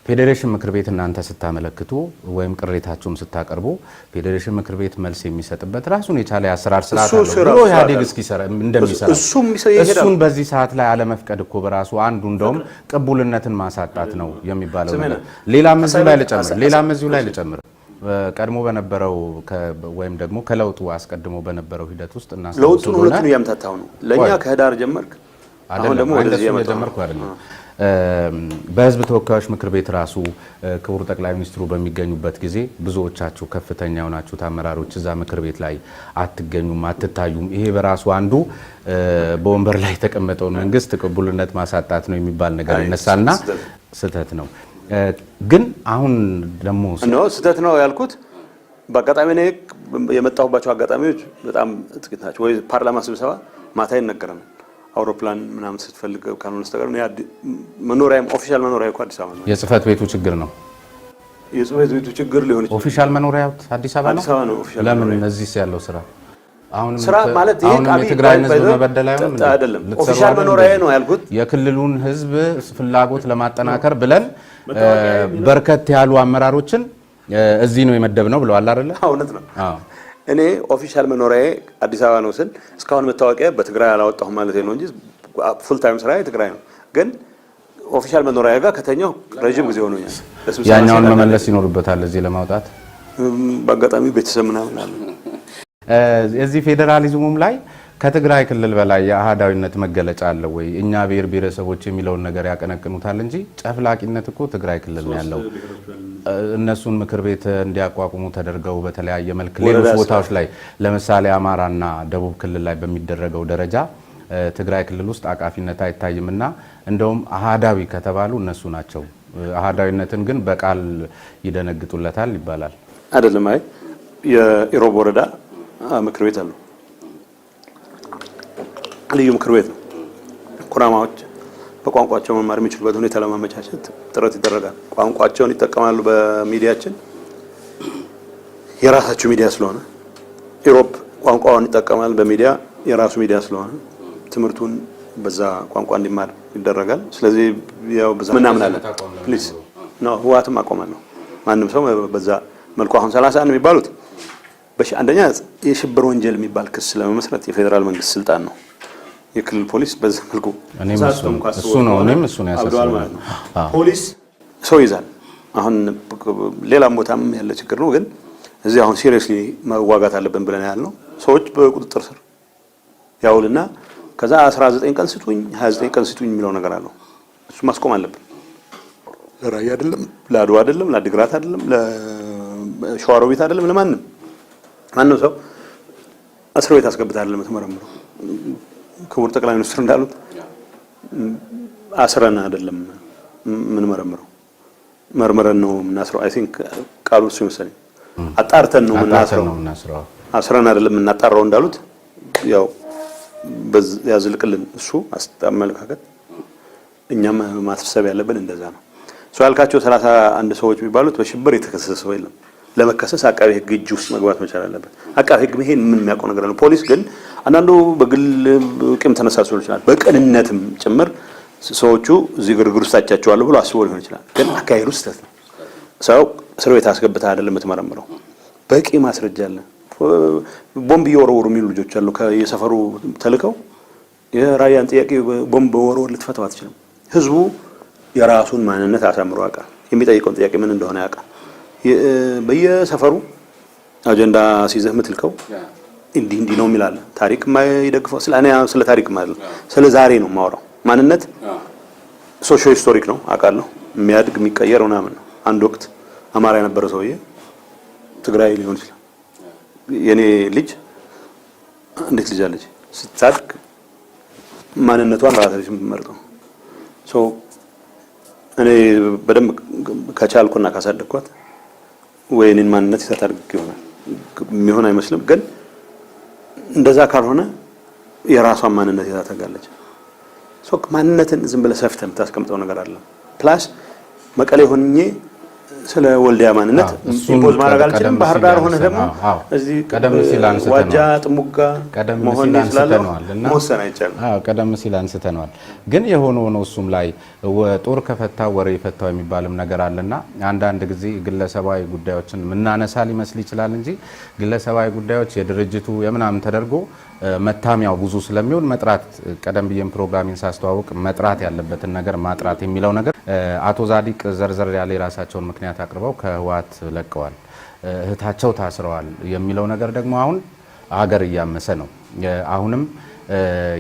ፌዴሬሽን ምክር ቤት እናንተ ስታመለክቱ ወይም ቅሬታችሁም ስታቀርቡ ፌዴሬሽን ምክር ቤት መልስ የሚሰጥበት ራሱን የቻለ አሰራር ስርዓት አለው። ኢህአዴግ እስኪሰራ እንደሚሰራ እሱን በዚህ ሰዓት ላይ አለመፍቀድ እኮ በራሱ አንዱ እንደውም ቅቡልነትን ማሳጣት ነው የሚባለው ነገር። ሌላም እዚሁ ላይ ልጨምር ቀድሞ በነበረው ወይም ደግሞ ከለውጡ አስቀድሞ በነበረው ሂደት ውስጥ እና ለውጡን ሁለቱን ያምታታው ነው። ለኛ ከህዳር ጀመርክ አሁን ደግሞ ወደዚህ ጀመርኩ አይደለም። በህዝብ ተወካዮች ምክር ቤት ራሱ ክቡር ጠቅላይ ሚኒስትሩ በሚገኙበት ጊዜ ብዙዎቻችሁ ከፍተኛ የሆናችሁት አመራሮች እዛ ምክር ቤት ላይ አትገኙም፣ አትታዩም። ይሄ በራሱ አንዱ በወንበር ላይ የተቀመጠውን መንግስት ቅቡልነት ማሳጣት ነው የሚባል ነገር ይነሳልና ስህተት ነው። ግን አሁን ደግሞ ስህተት ነው ያልኩት በአጋጣሚ ነው የመጣሁባቸው አጋጣሚዎች በጣም ጥቂት ናቸው። ወይ ፓርላማ ስብሰባ ማታ ይነገረናል አውሮፕላን ምናምን ስትፈልግ ካልሆነ በስተቀር መኖሪያም ኦፊሻል መኖሪያ እኮ አዲስ አበባ ነው። የጽህፈት ቤቱ ችግር ነው። የጽህፈት ቤቱ ችግር ሊሆን ይችላል። ኦፊሻል መኖሪያ አዲስ አበባ ነው። ለምን እዚህ ያለው ስራ ማለት ይሄ የትግራይን ህዝብ መበደል አይደለም። ኦፊሻል መኖሪያ ነው ያልኩት የክልሉን ህዝብ ፍላጎት ለማጠናከር ብለን በርከት ያሉ አመራሮችን እዚህ ነው የመደብነው ብለዋል አይደለ? እውነት ነው። እኔ ኦፊሻል መኖሪያ አዲስ አበባ ነው ስል እስካሁን መታወቂያ በትግራይ አላወጣሁም ማለት ነው እንጂ ፉል ታይም ስራ ትግራይ ነው። ግን ኦፊሻል መኖሪያ ጋር ከተኛው ረጅም ጊዜ ሆኖኛል። ያኛውን መመለስ ይኖርበታል እዚህ ለማውጣት በአጋጣሚ ቤተሰብ ምናምን አለ እዚህ ፌዴራሊዝሙም ላይ ከትግራይ ክልል በላይ የአህዳዊነት መገለጫ አለ ወይ? እኛ ብሔር ብሔረሰቦች የሚለውን ነገር ያቀነቅኑታል እንጂ ጨፍላቂነት እኮ ትግራይ ክልል ነው ያለው። እነሱን ምክር ቤት እንዲያቋቁሙ ተደርገው በተለያየ መልክ ሌሎች ቦታዎች ላይ ለምሳሌ አማራና ደቡብ ክልል ላይ በሚደረገው ደረጃ ትግራይ ክልል ውስጥ አቃፊነት አይታይምና እንደውም አህዳዊ ከተባሉ እነሱ ናቸው። አህዳዊነትን ግን በቃል ይደነግጡለታል ይባላል። አይደለም። አይ የኢሮብ ወረዳ ምክር ቤት አለው። ልዩ ምክር ቤት ነው። ኩናማዎች በቋንቋቸው መማር የሚችሉበት ሁኔታ ለማመቻቸት ጥረት ይደረጋል። ቋንቋቸውን ይጠቀማሉ። በሚዲያችን የራሳቸው ሚዲያ ስለሆነ ኢሮብ ቋንቋውን ይጠቀማል። በሚዲያ የራሱ ሚዲያ ስለሆነ ትምህርቱን በዛ ቋንቋ እንዲማር ይደረጋል። ስለዚህ ያው በዛ ምናምን አለ ፕሊዝ ነው ህዋትም አቆማል ነው ማንም ሰው በዛ መልኩ አሁን 31 የሚባሉት አንደኛ የሽብር ወንጀል የሚባል ክስ ለመመስረት የፌዴራል መንግስት ስልጣን ነው። የክልል ፖሊስ በዛ መልኩ እሱ ነው ያሳስባል። ፖሊስ ሰው ይዛል። አሁን ሌላም ቦታም ያለ ችግር ነው፣ ግን እዚህ አሁን ሲሪየስሊ መዋጋት አለብን ብለን ያልነው ሰዎች በቁጥጥር ስር ያውልና ከዛ 19 ቀን ስጡኝ 29 ቀን ስጡኝ የሚለው ነገር አለው። እሱ ማስቆም አለብን። ለራያ አይደለም፣ ለአድዋ አይደለም፣ ለአዲግራት አይደለም፣ ለሸዋሮቢት አይደለም፣ ለማንም ሰው እስር ቤት አስገብታል ለምትመረምረው። ክቡር ጠቅላይ ሚኒስትር እንዳሉት አስረን አይደለም ምን መረምረው መርመረን ነው የምናስረው። አይ ቲንክ ቃሉ እሱ ይመስለኝ አጣርተን ነው የምናስረው፣ አስረን አይደለም የምናጣራው እንዳሉት ያው ያዝልቅልን እሱ አመለካከት። እኛም ማስፈሰብ ያለብን እንደዛ ነው። ሰው ያልካቸው 31 ሰዎች የሚባሉት በሽብር የተከሰሰ ሰው የለም። ለመከሰስ አቃቤ ሕግ እጅ ውስጥ መግባት መቻል አለበት። አቃቤ ሕግ ይሄን ምን የሚያውቀው ነገር ነው? ፖሊስ ግን አንዳንዱ በግል ቂም ተነሳስቶ ይችላል፣ በቅንነትም ጭምር ሰዎቹ እዚህ ግርግር ውስጥ ታቻቸዋለሁ ብሎ አስቦ ሊሆን ይችላል። ግን አካሄዱ ስህተት ነው። ሰው እስር ቤት አስገብተህ አይደለም የምትመረምረው። በቂ ማስረጃ አለ። ቦምብ እየወረወሩ የሚሉ ልጆች አሉ ከየሰፈሩ ተልከው። የራያን ጥያቄ ቦምብ ወረወር ልትፈታው አትችልም። ህዝቡ የራሱን ማንነት አሳምሮ ያውቃል። የሚጠይቀውን ጥያቄ ምን እንደሆነ ያውቃል። በየሰፈሩ አጀንዳ ሲዘህ ምትልከው እንዲህ ነው የሚላል። ታሪክ ማይደግፈው ስለ ታሪክ ማለት ነው። ስለ ዛሬ ነው የማወራው። ማንነት ሶሾ ሂስቶሪክ ነው አውቃለሁ። የሚያድግ የሚቀየር ምናምን ነው። አንድ ወቅት አማራ የነበረ ሰውዬ ትግራይ ሊሆን ይችላል። የኔ ልጅ እንዴት ልጅ አለች ስታድግ ማንነቷን ራሳችን የምትመርጠው ሶ እኔ በደንብ ከቻልኩና ካሳደግኳት ወይኔን ማንነት ይታደርግ ይሆናል የሚሆን አይመስልም። ግን እንደዛ ካልሆነ የራሷን ማንነት ይታተጋለች። ሶ ማንነትን ዝም ብለህ ሰፍተህ የምታስቀምጠው ነገር አለ። ፕላስ መቀሌ ሆኜ ስለ ወልዲያ ማንነት ኢምፖዝ ማድረግ አልችልም። ባህር ዳር ሆነ ደግሞ እዚህ ቀደም ሲል ዋጃ ጥሙጋ መሆን ይችላል መወሰን አይቻልም። ቀደም ሲል አንስተነዋል። ግን የሆነ ሆኖ እሱም ላይ ጦር ከፈታ ወሬ የፈታው የሚባልም ነገር አለና አንዳንድ ጊዜ ግለሰባዊ ጉዳዮችን ምናነሳ ሊመስል ይችላል እንጂ ግለሰባዊ ጉዳዮች የድርጅቱ የምናምን ተደርጎ መታሚያው ብዙ ስለሚሆን መጥራት ቀደም ብዬም ፕሮግራሚን ሳስተዋውቅ መጥራት ያለበትን ነገር ማጥራት የሚለው ነገር አቶ ዛዲቅ ዘርዘር ያለ የራሳቸውን ምክንያት አቅርበው ከህወሓት ለቀዋል፣ እህታቸው ታስረዋል የሚለው ነገር ደግሞ አሁን ሀገር እያመሰ ነው። አሁንም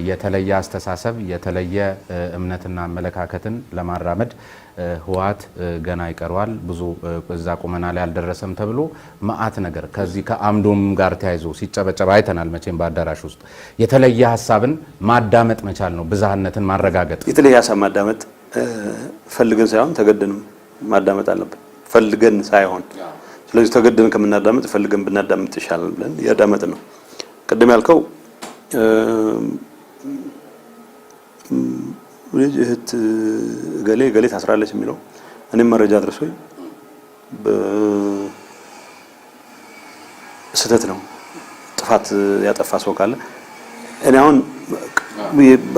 የተለየ አስተሳሰብ የተለየ እምነትና አመለካከትን ለማራመድ ህወሓት ገና ይቀርዋል፣ ብዙ እዛ ቁመና ላይ አልደረሰም ተብሎ መዓት ነገር ከዚህ ከአምዶም ጋር ተያይዞ ሲጨበጨብ አይተናል። መቼም በአዳራሽ ውስጥ የተለየ ሀሳብን ማዳመጥ መቻል ነው፣ ብዝሃነትን ማረጋገጥ። የተለየ ሀሳብ ማዳመጥ ፈልገን ሳይሆን ተገደን ማዳመጥ አለብን። ፈልገን ሳይሆን ስለዚህ ተገደን ከምናዳመጥ ፈልገን ብናዳመጥ ይሻላል ብለን ያዳመጥ ነው። ቅድም ያልከው ልጅ እህት ገሌ ታስራለች የሚለው እኔም መረጃ አድርሶኝ በስህተት ነው። ጥፋት ያጠፋ ሰው ካለ እኔ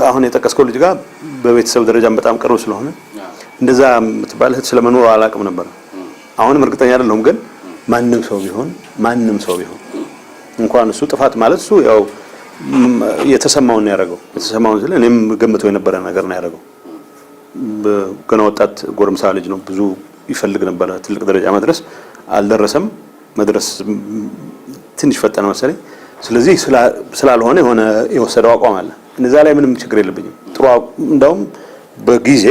አሁን የጠቀስከው ልጅ ጋር በቤተሰብ ደረጃም በጣም ቅርብ ስለሆነ እንደዛ የምትባል እህት ስለመኖር አላውቅም ነበር። አሁንም እርግጠኛ አይደለሁም። ግን ማንም ሰው ቢሆን እንኳን እሱ ጥፋት ማለት እሱ ያው የተሰማውን ነው ያደረገው። የተሰማውን ስለ እኔም ገምቶ የነበረ ነገር ነው ያደረገው። ገና ወጣት ጎረምሳ ልጅ ነው። ብዙ ይፈልግ ነበር ትልቅ ደረጃ መድረስ አልደረሰም። መድረስ ትንሽ ፈጠነ መሰለኝ። ስለዚህ ስላልሆነ የሆነ የወሰደው አቋም አለ። እነዛ ላይ ምንም ችግር የለብኝም። ጥሩ እንደውም በጊዜ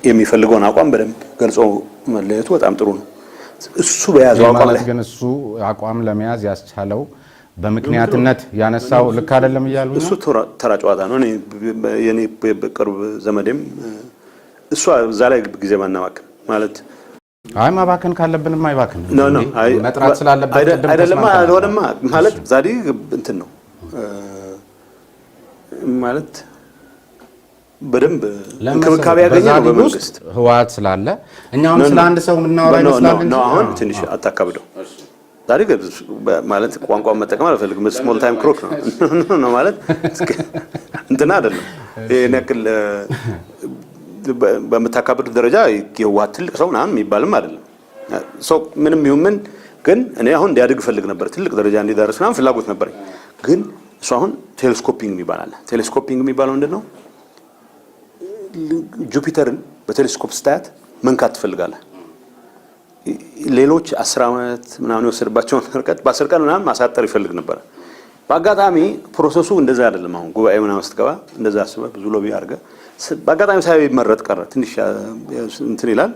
የሚፈልገውን አቋም በደንብ ገልጾ መለየቱ በጣም ጥሩ ነው። እሱ በያዘው አቋም ላይ ግን እሱ አቋም ለመያዝ ያስቻለው በምክንያትነት ያነሳው ልክ አይደለም እያሉ ነው። እሱ ተራ ጨዋታ ነው። የኔ በቅርብ ዘመዴም እሱ እዛ ላይ ጊዜ ማናባከን ማለት አይ ማባከን ካለብንም አይባከን ነው መጥራት ስላለበት አይደለም አልሆነማ ማለት ዛዲ እንትን ነው ማለት በደንብ እንክብካቤ ያገኛል በመንግስት ህወሓት ስላለ እኛም ስለ አንድ ሰው ምናወራ ይመስላል እንጂ ነው። አሁን ትንሽ አታካብደው ዛሬ ማለት ቋንቋውን መጠቀም አልፈልግም። ስሞል ታይም ክሮክ ነው ማለት እንትና አይደለም። ይሄን ያክል በመታካብዱ ደረጃ የህወሓት ትልቅ ሰው ምናምን የሚባልም አይደለም። ሰው ምንም ይሁን ምን ግን እኔ አሁን እንዲያድግ ፈልግ ነበር፣ ትልቅ ደረጃ እንዲደርስ ምናምን ፍላጎት ነበረኝ። ግን እሱ አሁን ቴሌስኮፒንግ ይባላል። ቴሌስኮፒንግ የሚባለው ምንድነው? ጁፒተርን በቴሌስኮፕ ስታያት መንካት ትፈልጋለህ። ሌሎች 10 ዓመት ምናምን የወሰድባቸውን ርቀት በ10 ቀን ምናምን ማሳጠር ይፈልግ ነበር። በአጋጣሚ ፕሮሰሱ እንደዛ አይደለም። አሁን ጉባኤ ምናምን ስትገባ እንደዛ አስበህ ብዙ ሎቢ አድርገህ በአጋጣሚ ሳይመረጥ ቀረ። ትንሽ እንትን ይላል።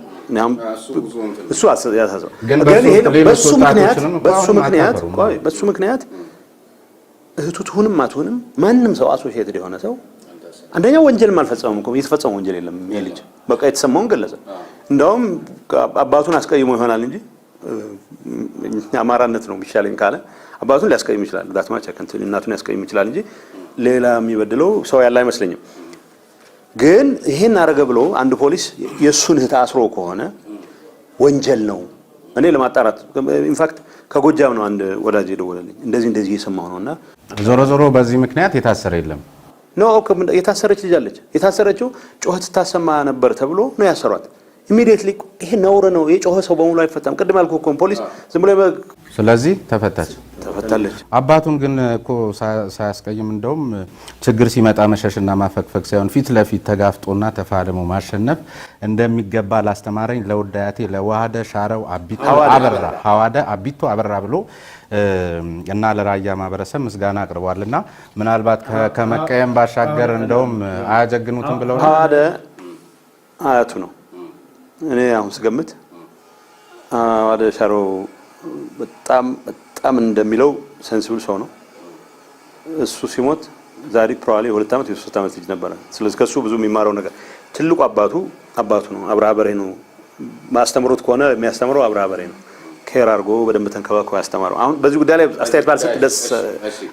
እሱ ያሳሰው ግን በሱ ምክንያት እህቱ ትሁንም አትሁንም ማንም ሰው አሶሺየትድ የሆነ ሰው አንደኛው ወንጀልም አልፈጸመም እኮ የተፈጸመ ወንጀል የለም። የልጅ በቃ የተሰማውን ገለጸ። እንደውም አባቱን አስቀይሞ ይሆናል እንጂ አማራነት ነው ቢሻለኝ ካለ አባቱን ሊያስቀይም ይችላል። ዳትማቻ ከንትን እናቱን ያስቀይም ይችላል እንጂ ሌላ የሚበድለው ሰው ያለ አይመስለኝም። ግን ይሄን አረገ ብሎ አንድ ፖሊስ የሱን እህት አስሮ ከሆነ ወንጀል ነው። እኔ ለማጣራት ኢንፋክት ከጎጃም ነው አንድ ወዳጅ የደወለልኝ እንደዚህ እየሰማሁ ነውና ዞሮ በዚህ ምክንያት የታሰረ የለም ነው። የታሰረች ልጅ አለች። የታሰረችው ጮኸት ታሰማ ነበር ተብሎ ነው ያሰሯት። ኢሚዲየትሊ ይሄ ነውር ነው። የጮኸ ሰው በሙሉ አይፈታም። ቅድም ያልኩህ እኮ ፖሊስ ዝም ብሎ ስለዚህ ተፈታለች። አባቱን ግን እኮ ሳያስቀይም እንደውም ችግር ሲመጣ መሸሽና ማፈግፈግ ሳይሆን ፊት ለፊት ተጋፍጦና ተፋልሞ ማሸነፍ እንደሚገባ ላስተማረኝ ለውዳያቴ ለዋሃደ ሻረው አቢቶ አበራ ብሎ እና ለራያ ማህበረሰብ ምስጋና አቅርቧልና ምናልባት ከመቀየም ባሻገር እንደውም አያጀግኑትም ብለው ዋሃደ አያቱ ነው። እኔ አሁን ስገምት ዋሃደ ሻረው በጣም እንደሚለው ሴንሲብል ሰው ነው። እሱ ሲሞት ዛሬ ፕሮባብሊ 2 ዓመት የ3 ዓመት ልጅ ነበረ። ስለዚህ ከሱ ብዙ የሚማረው ነገር ትልቁ አባቱ ነው። አብርሃ በሬ ነው ማስተምሮት ከሆነ የሚያስተምረው አብርሃ በሬ ነው። ኬር አድርጎ በደንብ ተንከባክቦ ያስተማረው። አሁን በዚህ ጉዳይ ላይ አስተያየት ባልሰጥ ደስ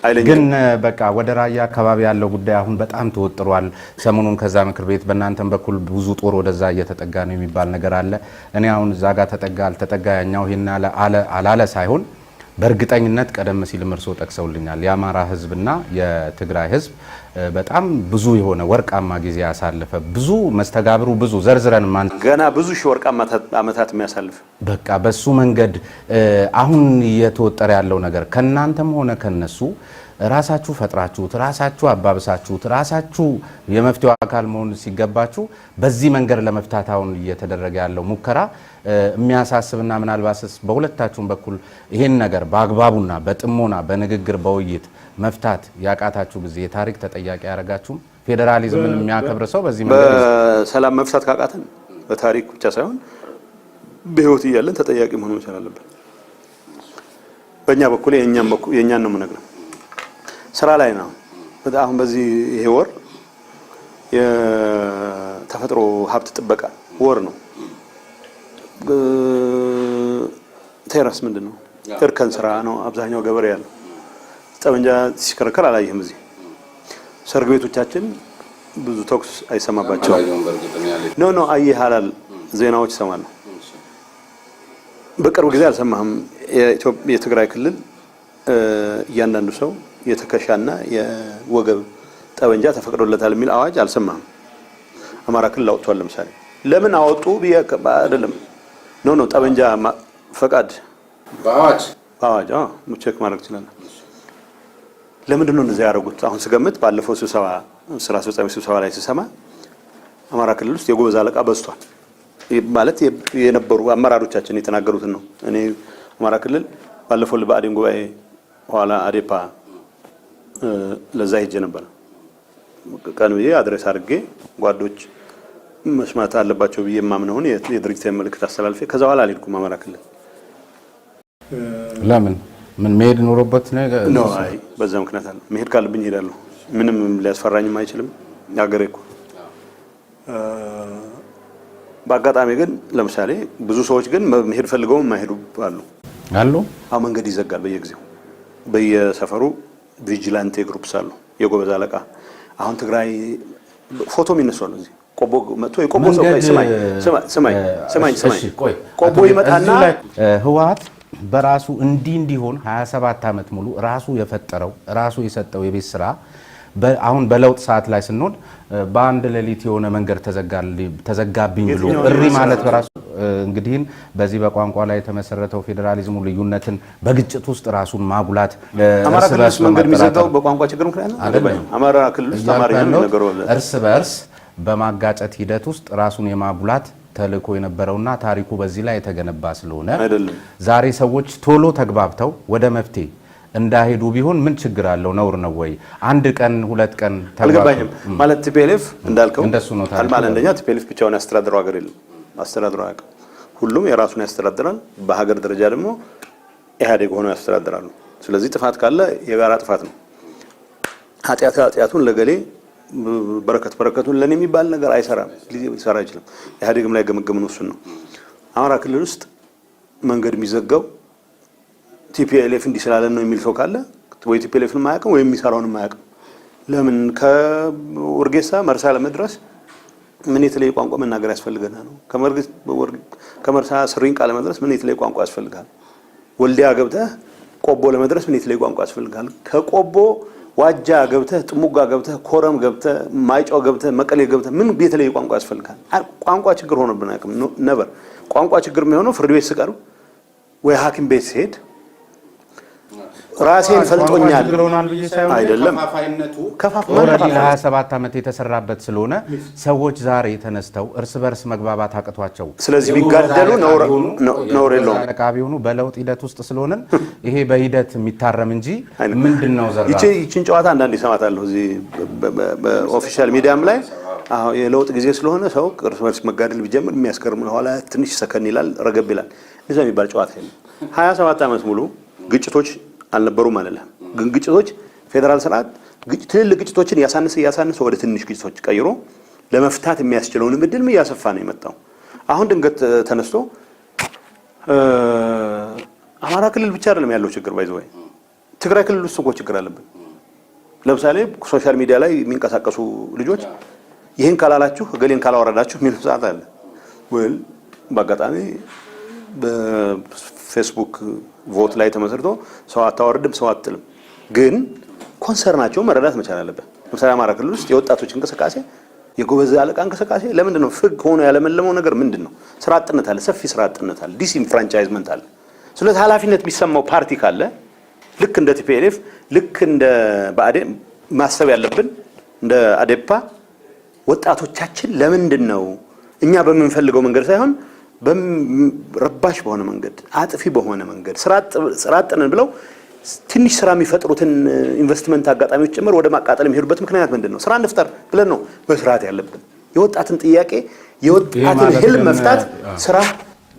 አይለኝም። ግን በቃ ወደ ራያ አካባቢ ያለው ጉዳይ አሁን በጣም ተወጥሯል። ሰሞኑን ከዛ ምክር ቤት በእናንተም በኩል ብዙ ጦር ወደዛ እየተጠጋ ነው የሚባል ነገር አለ። እኔ አሁን እዛ ጋር ተጠጋ አልተጠጋ ያኛው ይሄን አላለ ሳይሆን በእርግጠኝነት ቀደም ሲል እርሶ ጠቅሰውልኛል የአማራ ህዝብና የትግራይ ህዝብ በጣም ብዙ የሆነ ወርቃማ ጊዜ ያሳለፈ ብዙ መስተጋብሩ ብዙ ዘርዝረን ገና ብዙ ሺህ ወርቃማ ዓመታት የሚያሳልፍ በቃ በሱ መንገድ አሁን እየተወጠረ ያለው ነገር ከናንተም ሆነ ከነሱ ራሳችሁ ፈጥራችሁት ራሳችሁ አባብሳችሁት ራሳችሁ የመፍትሄው አካል መሆን ሲገባችሁ በዚህ መንገድ ለመፍታት አሁን እየተደረገ ያለው ሙከራ የሚያሳስብና ምናልባትስ በሁለታችሁም በኩል ይሄን ነገር በአግባቡና በጥሞና በንግግር በውይይት መፍታት ያቃታችሁ ጊዜ የታሪክ ተጠያቂ ያረጋችሁም ፌደራሊዝምን የሚያከብር ሰው በዚህ መንገድ በሰላም መፍታት ካቃተን በታሪክ ብቻ ሳይሆን በህይወት እያለን ተጠያቂ መሆን መቻል አለበት። በእኛ በኩል የኛን ነው የምነግረው። ስራ ላይ ነው። አሁን በዚህ ይሄ ወር የተፈጥሮ ሀብት ጥበቃ ወር ነው። ቴራስ ምንድነው እርከን ስራ ነው። አብዛኛው ገበሬ ያለው ጠመንጃ ሲከረከር አላየህም። እዚህ ሰርግ ቤቶቻችን ብዙ ተኩስ አይሰማባቸው ነው አየህ ሀላል ዜናዎች ይሰማሉ። በቅርብ ጊዜ አልሰማህም? የትግራይ ክልል እያንዳንዱ ሰው የተከሻና የወገብ ጠበንጃ ተፈቅዶለታል የሚል አዋጅ አልሰማህም? አማራ ክልል አውጥቷል። ለምሳሌ ለምን አወጡ አይደለም ነው ጠበንጃ ፈቃድ በአዋጅ ቼክ ማድረግ ይችላል። ለምንድን ነው እንደዚያ ያደረጉት? አሁን ስገምት ባለፈው ስብሰባ ስራ አስፈጻሚ ስብሰባ ላይ ሲሰማ አማራ ክልል ውስጥ የጎበዝ አለቃ በዝቷል ማለት የነበሩ አመራሮቻችን የተናገሩትን ነው። እኔ አማራ ክልል ባለፈው ለባዕዴን ጉባኤ ኋላ አዴፓ ለዛ ሄጄ ነበር። ቀን ብዬ አድሬስ አድርጌ ጓዶች መስማት አለባቸው ብዬ የማምነውን የድርጅት መልእክት አስተላልፌ ከዛ በኋላ አልሄድኩም አማራ ክልል። ለምን ምን መሄድ ኖሮበት ነው? አይ በዛ ምክንያት አለ። መሄድ ካለብኝ እሄዳለሁ። ምንም ሊያስፈራኝም አይችልም። ያገሬ እኮ በአጋጣሚ ግን ለምሳሌ ብዙ ሰዎች ግን መሄድ ፈልገው የማይሄዱ አሉ። አሁን መንገድ ይዘጋል በየጊዜው በየሰፈሩ ቪጂላንቴ ግሩፕስ አሉ። የጎበዝ አለቃ አሁን ትግራይ ፎቶ የሚነሳው ነው። እዚህ ቆቦ መጥቶ የቆቦ ሰው ላይ ስማኝ ቆቦ ይመጣና ህወሓት በራሱ እንዲሆን 27 ዓመት ሙሉ ራሱ የፈጠረው ራሱ የሰጠው የቤት ስራ አሁን በለውጥ ሰዓት ላይ ስንሆን በአንድ ሌሊት የሆነ መንገድ ተዘጋብኝ ብሎ እሪ ማለት በራሱ እንግዲህ በዚህ በቋንቋ ላይ የተመሰረተው ፌዴራሊዝሙ ልዩነትን በግጭት ውስጥ ራሱን ማጉላት አማራ ክልል ውስጥ መንገድ የሚዘጋው በቋንቋ ችግር ምክንያት ነው። አማራ ክልል ውስጥ አማርኛ ነው እርስ በርስ በማጋጨት ሂደት ውስጥ ራሱን የማጉላት ተልእኮ የነበረውና ታሪኩ በዚህ ላይ የተገነባ ስለሆነ ዛሬ ሰዎች ቶሎ ተግባብተው ወደ መፍትሄ እንዳይሄዱ ቢሆን ምን ችግር አለው? ነውር ነው ወይ? አንድ ቀን ሁለት ቀን አልገባኝም ማለት ቲፒኤልኤፍ እንዳልከው እንደሱ ነው ታሪክ ማለት አንደኛ ቲፒኤልኤፍ ብቻውን ያስተዳድረው ሀገር የለም። አስተዳድረው አያውቅም። ሁሉም የራሱን ያስተዳድራል። በሀገር ደረጃ ደግሞ ኢህአዴግ ሆኖ ያስተዳድራሉ። ስለዚህ ጥፋት ካለ የጋራ ጥፋት ነው። ኃጢአቱን ለገሌ በረከቱን ለኔ የሚባል ነገር አይሰራም፣ ሊሰራ አይችልም። ኢህአዴግም ላይ ገመገምን እሱን ነው። አማራ ክልል ውስጥ መንገድ የሚዘጋው ቲፒኤልኤፍ እንዲስላለን ነው የሚል ሰው ካለ ወይ ቲፒኤልኤፍን ማያውቅም ወይ የሚሰራውን ማያውቅም። ለምን ከወርጌሳ መርሳ ለመድረስ ምን የተለየ ቋንቋ መናገር ያስፈልገናል ነው? ከመርሳ ስሪንቃ ለመድረስ ምን የተለየ ቋንቋ ያስፈልጋል? ወልዲያ ገብተህ ቆቦ ለመድረስ ምን የተለየ ቋንቋ ያስፈልጋል? ከቆቦ ዋጃ ገብተህ ጥሙጋ ገብተህ ኮረም ገብተህ ማይጫው ገብተህ መቀሌ ገብተህ ምን የተለየ ቋንቋ ያስፈልጋል? ቋንቋ ችግር ሆኖብን አያውቅም። ነበር ቋንቋ ችግር የሚሆነው ፍርድ ቤት ስቀርብ ወይ ሐኪም ቤት ሲሄድ ራሴን ፈልጦኛል አይደለም። ኦልሬዲ ለ27 ዓመት የተሰራበት ስለሆነ ሰዎች ዛሬ ተነስተው እርስ በርስ መግባባት አቅቷቸው ስለዚህ ቢጋደሉ ነው የለውም። አለቃ ቢሆኑ በለውጥ ሂደት ውስጥ ስለሆነ ይሄ በሂደት የሚታረም እንጂ ምንድነው ዘራ ይቺን ጨዋታ አንዳንድ ይሰማታለሁ እዚህ በኦፊሻል ሚዲያም ላይ የለውጥ ጊዜ ስለሆነ ሰው እርስ በርስ መጋደል ቢጀምር የሚያስከርም ነው። ኋላ ትንሽ ሰከን ይላል፣ ረገብ ይላል። እዛ የሚባል ጨዋታ የለም። 27 ዓመት ሙሉ ግጭቶች አልነበሩ ማለት ነው። ግን ግጭቶች ፌደራል ስርዓት ትልልቅ ግጭቶችን ያሳነሰ ወደ ትንሽ ግጭቶች ቀይሮ ለመፍታት የሚያስችለውን እድል እያሰፋ ነው የመጣው። አሁን ድንገት ተነስቶ አማራ ክልል ብቻ አይደለም ያለው ችግር ባይዘው ትግራይ ክልል ውስጥ ችግር አለብን። ለምሳሌ ሶሻል ሚዲያ ላይ የሚንቀሳቀሱ ልጆች ይሄን ካላላችሁ እገሌን ካላወረዳችሁ ምን ሰዓት አለ ወይ በአጋጣሚ በፌስቡክ ቮት ላይ ተመስርቶ ሰው አታወርድም ሰው አትልም። ግን ኮንሰርናቸው መረዳት መቻል አለበት። ለምሳሌ አማራ ክልል ውስጥ የወጣቶች እንቅስቃሴ የጎበዝ አለቃ እንቅስቃሴ ለምንድን ነው ፍግ ሆኖ ያለመለመው ነገር ምንድን ነው? ስራ አጥነት አለ፣ ሰፊ ስራ አጥነት አለ፣ ዲስኢንፍራንቻይዝመንት አለ። ስለዚህ ኃላፊነት የሚሰማው ፓርቲ ካለ ልክ እንደ ቲፒኤልኤፍ ልክ እንደ ብአዴን ማሰብ ያለብን እንደ አዴፓ ወጣቶቻችን ለምንድን ነው እኛ በምንፈልገው መንገድ ሳይሆን በረባሽ በሆነ መንገድ አጥፊ በሆነ መንገድ ስራ አጥነን ብለው ትንሽ ስራ የሚፈጥሩትን ኢንቨስትመንት አጋጣሚዎች ጭምር ወደ ማቃጠል የሚሄዱበት ምክንያት ምንድነው? ስራ እንፍጠር ብለን ነው መስራት ያለብን። የወጣትን ጥያቄ የወጣትን ህልም መፍታት ስራ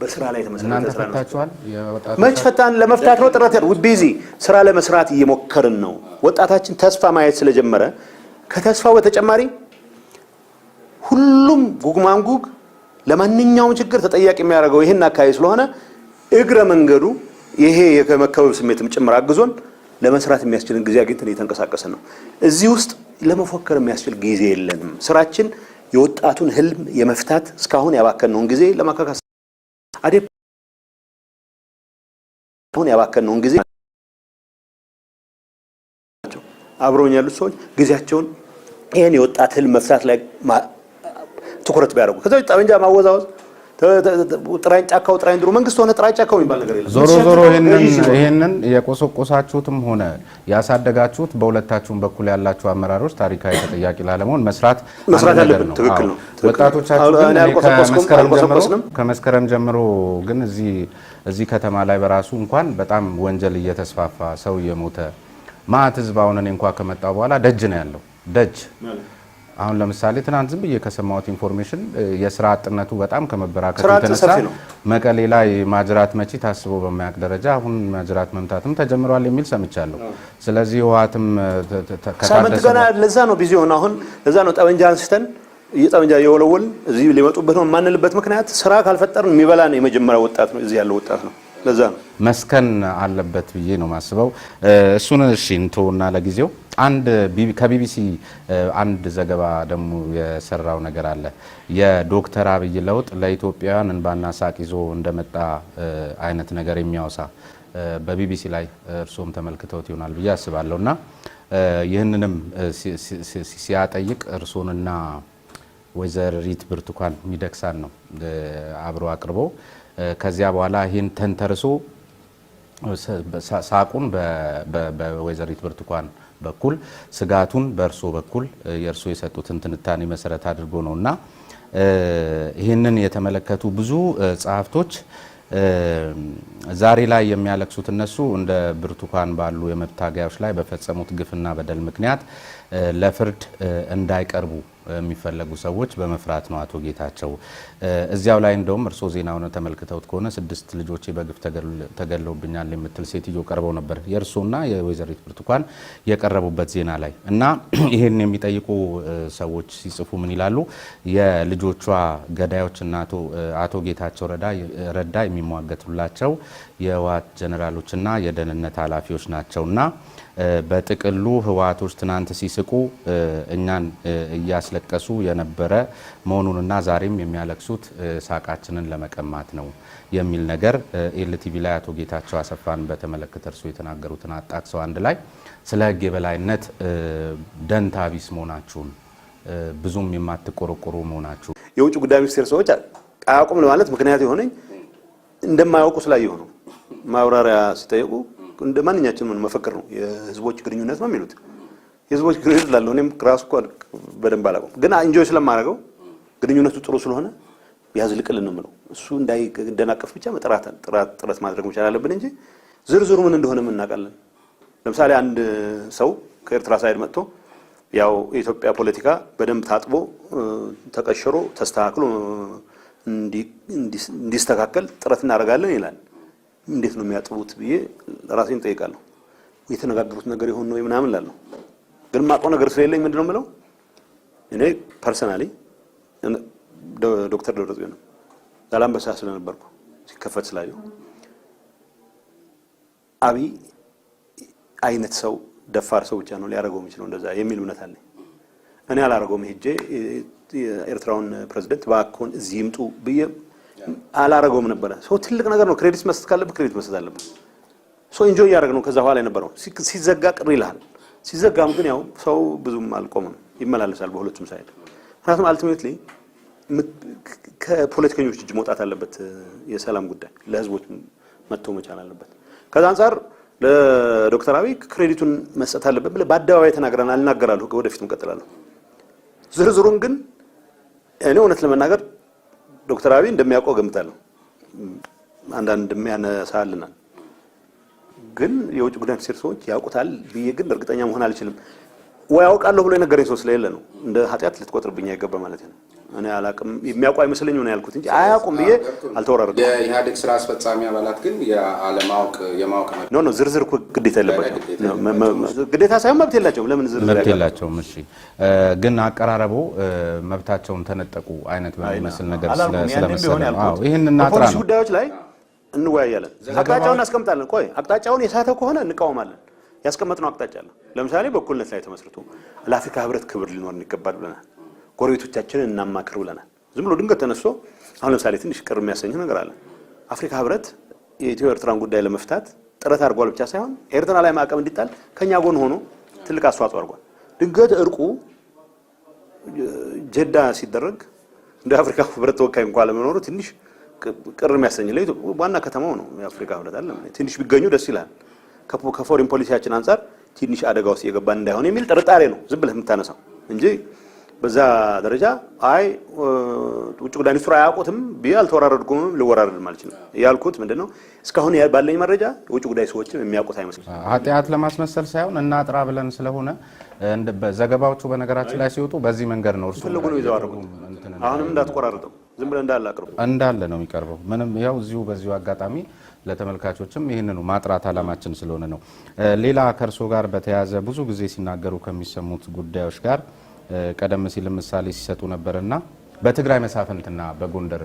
በስራ ላይ የተመሰረተ ስራ ነው። መች ፈታን ለመፍታት ነው ጥረት ያለው ቢዚ ስራ ለመስራት እየሞከርን ነው። ወጣታችን ተስፋ ማየት ስለጀመረ ከተስፋው በተጨማሪ ሁሉም ጉግማንጉግ ለማንኛውም ችግር ተጠያቂ የሚያደርገው ይሄን አካባቢ ስለሆነ እግረ መንገዱ ይሄ የመከበብ ስሜትም ጭምር አግዞን ለመስራት የሚያስችልን ጊዜ አግኝተን እየተንቀሳቀስን ነው። እዚህ ውስጥ ለመፎከር የሚያስችል ጊዜ የለንም። ስራችን የወጣቱን ህልም የመፍታት እስካሁን ያባከነውን ጊዜ ለማካካስ ያባከነውን ጊዜ አብረውኝ ያሉት ሰዎች ጊዜያቸውን ይሄን የወጣት ህልም መፍታት ላይ ትኩረት ቢያደርጉ ከዛ ጠመንጃ ማወዛወዝ ጥራኝ ጫካው ጥራኝ ድሮ መንግስት ሆነ ጥራኝ ጫካው የሚባል ነገር የለም። ዞሮ ይሄንን የቆሰቆሳችሁትም ሆነ ያሳደጋችሁት በሁለታችሁም በኩል ያላችሁ አመራሮች ታሪካዊ ተጠያቂ ላለመሆን መስራት አለብን። ትክክል ነው። ወጣቶቻችን ከመስከረም ጀምሮ ግን እዚህ ከተማ ላይ በራሱ እንኳን በጣም ወንጀል እየተስፋፋ ሰው እየሞተ ማት ህዝብ አሁን እኔ እንኳን ከመጣው በኋላ ደጅ ነው ያለው ደጅ አሁን ለምሳሌ ትናንት ዝም ብዬ ከሰማሁት ኢንፎርሜሽን የስራ አጥነቱ በጣም ከመበራከቱ የተነሳ መቀሌ ላይ ማጅራት መቺ ታስቦ በማያውቅ ደረጃ አሁን ማጅራት መምታትም ተጀምሯል የሚል ሰምቻለሁ። ስለዚህ ህወሓትም ሳምንት ገና ለዛ ነው ቢዚ ሆነ። አሁን ለዛ ነው ጠበንጃ አንስተን እየጠበንጃ የወለወል እዚህ ሊመጡበት ነው ማንልበት ምክንያት ስራ ካልፈጠርን የሚበላ ነው የመጀመሪያ ወጣት ነው እዚህ ያለው ወጣት ነው። ለዛ ነው መስከን አለበት ብዬ ነው ማስበው። እሱን እሺ እንተውና ለጊዜው አንድ ከቢቢሲ አንድ ዘገባ ደግሞ የሰራው ነገር አለ። የዶክተር አብይ ለውጥ ለኢትዮጵያውያን እንባና ሳቅ ይዞ እንደመጣ አይነት ነገር የሚያወሳ በቢቢሲ ላይ እርሶም ተመልክተውት ይሆናል ብዬ አስባለሁና ይህንንም ሲያጠይቅ እርሶንና ወይዘሪት ብርቱካን ሚደቅሳን ነው አብሮ አቅርቦ ከዚያ በኋላ ይህን ተንተርሶ ሳቁን በወይዘሪት ብርቱካን በኩል ስጋቱን በእርሶ በኩል የእርሶ የሰጡትን ትንታኔ መሰረት አድርጎ ነውና ይህንን የተመለከቱ ብዙ ጸሐፍቶች ዛሬ ላይ የሚያለቅሱት እነሱ እንደ ብርቱካን ባሉ የመብት ታጋዮች ላይ በፈጸሙት ግፍና በደል ምክንያት ለፍርድ እንዳይቀርቡ የሚፈለጉ ሰዎች በመፍራት ነው። አቶ ጌታቸው እዚያው ላይ እንደውም እርሶ ዜናውን ተመልክተውት ከሆነ 6 ልጆቼ በግፍ ተገለውብኛል የምትል ሴትዮ ቀርበው ነበር የእርሶና የወይዘሪት ብርቱካን የቀረቡበት ዜና ላይ እና ይሄን የሚጠይቁ ሰዎች ሲጽፉ ምን ይላሉ? የልጆቿ ገዳዮችና አቶ ጌታቸው ረዳ የሚሟገቱላቸው የህወሓት ጀነራሎችና የደህንነት ኃላፊዎች ናቸውና በጥቅሉ ህወሓቶች ትናንት ሲስቁ እኛን እያስለቀሱ የነበረ መሆኑንና ዛሬም የሚያለቅሱት ሳቃችንን ለመቀማት ነው የሚል ነገር ኤልቲቪ ላይ አቶ ጌታቸው አሰፋን በተመለከተ እርሱ የተናገሩትን አጣቅሰው አንድ ላይ ስለ ህግ የበላይነት ደንታ ቢስ መሆናችሁን ብዙም የማትቆረቆሩ መሆናችሁ የውጭ ጉዳይ ሚኒስቴር ሰዎች አያውቁም ለማለት ምክንያት የሆነኝ እንደማያውቁ ስላየሁ ነው። ማብራሪያ ሲጠይቁ እንደ ማንኛችንም መፈክር ነው የህዝቦች ግንኙነት ነው የሚሉት። የህዝቦች ግንኙነት ላለው እኔም ራሱ በደንብ አላውቅም፣ ግን ኢንጆይ ስለማደርገው ግንኙነቱ ጥሩ ስለሆነ ያዝልቅልን ነው የምለው። እሱ እንዳይደናቀፍ ብቻ ጥረት ማድረግ መቻል አለብን እንጂ ዝርዝሩ ምን እንደሆነ እናውቃለን። ለምሳሌ አንድ ሰው ከኤርትራ ሳይድ መጥቶ ያው የኢትዮጵያ ፖለቲካ በደንብ ታጥቦ ተቀሽሮ ተስተካክሎ እንዲስተካከል ጥረት እናደርጋለን ይላል። እንዴት ነው የሚያጥቡት ብዬ ራሴን ጠይቃለሁ። የተነጋገሩት ነገር ይሆን ነው ምናምን እላለሁ። ግን ማውቀው ነገር ስለሌለኝ ምንድነው የምለው እኔ ፐርሰናሊ ዶክተር ደብረጽዮን ዛላምበሳ ስለነበርኩ ሲከፈት ስላየው አብይ አይነት ሰው ደፋር ሰው ብቻ ነው ሊያደርገው የሚችለው እንደዛ የሚል እምነት አለኝ። እኔ አላደርገውም ሄጄ የኤርትራውን ፕሬዝዳንት ባኮን እዚህ ይምጡ ብዬ አላረገውም ነበር። ሰው ትልቅ ነገር ነው። ክሬዲት መስጠት ካለበት ክሬዲት መስጠት አለበት። ሰው ኢንጆይ ያደረግ ነው። ከዛ በኋላ የነበረው ሲዘጋ ቅር ይላል። ሲዘጋም ግን ያው ሰው ብዙም አልቆምም ይመላለሳል በሁለቱም ሳይድ። ምክንያቱም አልቲሜትሊ ከፖለቲከኞች እጅ መውጣት አለበት የሰላም ጉዳይ ለህዝቦች መጥቶ መቻል አለበት። ከዛ አንፃር ለዶክተር አብይ ክሬዲቱን መስጠት አለበት ብለ በአደባባይ ተናግረናል፣ እናገራለሁ፣ ወደፊትም ቀጥላለሁ። ዝርዝሩን ግን እኔ እውነት ለመናገር ዶክተር አብይ እንደሚያውቀው ገምታለሁ። አንዳንድ የሚያነሳልናል ግን የውጭ ጉዳይ ሚኒስቴር ሰዎች ያውቁታል ብዬ ግን እርግጠኛ መሆን አልችልም። ወይ ያውቃለሁ ብሎ የነገረኝ ሰው ስለሌለ ነው። እንደ ኃጢአት ልትቆጥርብኝ አይገባ ማለት ነው። እኔ አላቅም የሚያውቁ አይመስለኝም ነው ያልኩት እንጂ አያውቁም ብዬ አልተወራረድኩም። የኢህአዴግ ስራ አስፈጻሚ አባላት ግን የማወቅ ነው ዝርዝር እኮ ግዴታ የለባቸው። ግዴታ ሳይሆን መብት የላቸውም። ለምን ዝርዝር መብት የላቸውም? እሺ ግን አቀራረቡ መብታቸውን ተነጠቁ አይነት በሚመስል ነገር ስለመሰለ ነው። ይሄን እናጥራ ነው ጉዳዮች ላይ እንወያያለን። አቅጣጫውን እናስቀምጣለን። ቆይ አቅጣጫውን የሳተ ከሆነ እንቃወማለን። ያስቀመጥነው አቅጣጫ አለ። ለምሳሌ በእኩልነት ላይ ተመስርቶ ለአፍሪካ ህብረት ክብር ሊኖር ይገባል ብለናል። ጎረቤቶቻችንን እናማክር ብለናል። ዝም ብሎ ድንገት ተነስቶ አሁን ለምሳሌ ትንሽ ቅር የሚያሰኝ ነገር አለ። አፍሪካ ህብረት የኢትዮ ኤርትራን ጉዳይ ለመፍታት ጥረት አድርጓል ብቻ ሳይሆን ኤርትራ ላይ ማዕቀብ እንዲጣል ከኛ ጎን ሆኖ ትልቅ አስተዋጽኦ አድርጓል። ድንገት እርቁ ጀዳ ሲደረግ እንደ አፍሪካ ህብረት ተወካይ እንኳን ለመኖሩ ትንሽ ቅር የሚያሰኝ ላይ ዋና ከተማው ነው የአፍሪካ ህብረት አለ። ትንሽ ቢገኙ ደስ ይላል። ከፎሪን ፖሊሲያችን አንፃር ትንሽ አደጋ ውስጥ የገባን እንዳይሆን የሚል ጥርጣሬ ነው ዝም ብለህ የምታነሳው እንጂ በዛ ደረጃ አይ ውጭ ጉዳይ ሚኒስትሩ አያውቁትም ቢያልተወራረድኩም ልወራረድ ማለት ነው ያልኩት ምንድነው እስካሁን ባለኝ መረጃ ውጭ ጉዳይ ሰዎችም የሚያውቁት አይመስልም። ኃጢአት ለማስመሰል ሳይሆን እናጥራ ብለን ስለሆነ ዘገባዎቹ በነገራችን ላይ ሲወጡ በዚህ መንገድ ነው እርሱ ሁሉ ነው ይዘዋረጉት። አሁንም እንዳትቆራረጠው ዝም ብለን እንዳለ ነው የሚቀርበው። ምንም ያው በዚሁ አጋጣሚ ለተመልካቾችም ይሄንኑ ማጥራት አላማችን ስለሆነ ነው። ሌላ ከርሶ ጋር በተያያዘ ብዙ ጊዜ ሲናገሩ ከሚሰሙት ጉዳዮች ጋር ቀደም ሲል ምሳሌ ሲሰጡ ነበርና በትግራይ መሳፍንትና በጎንደር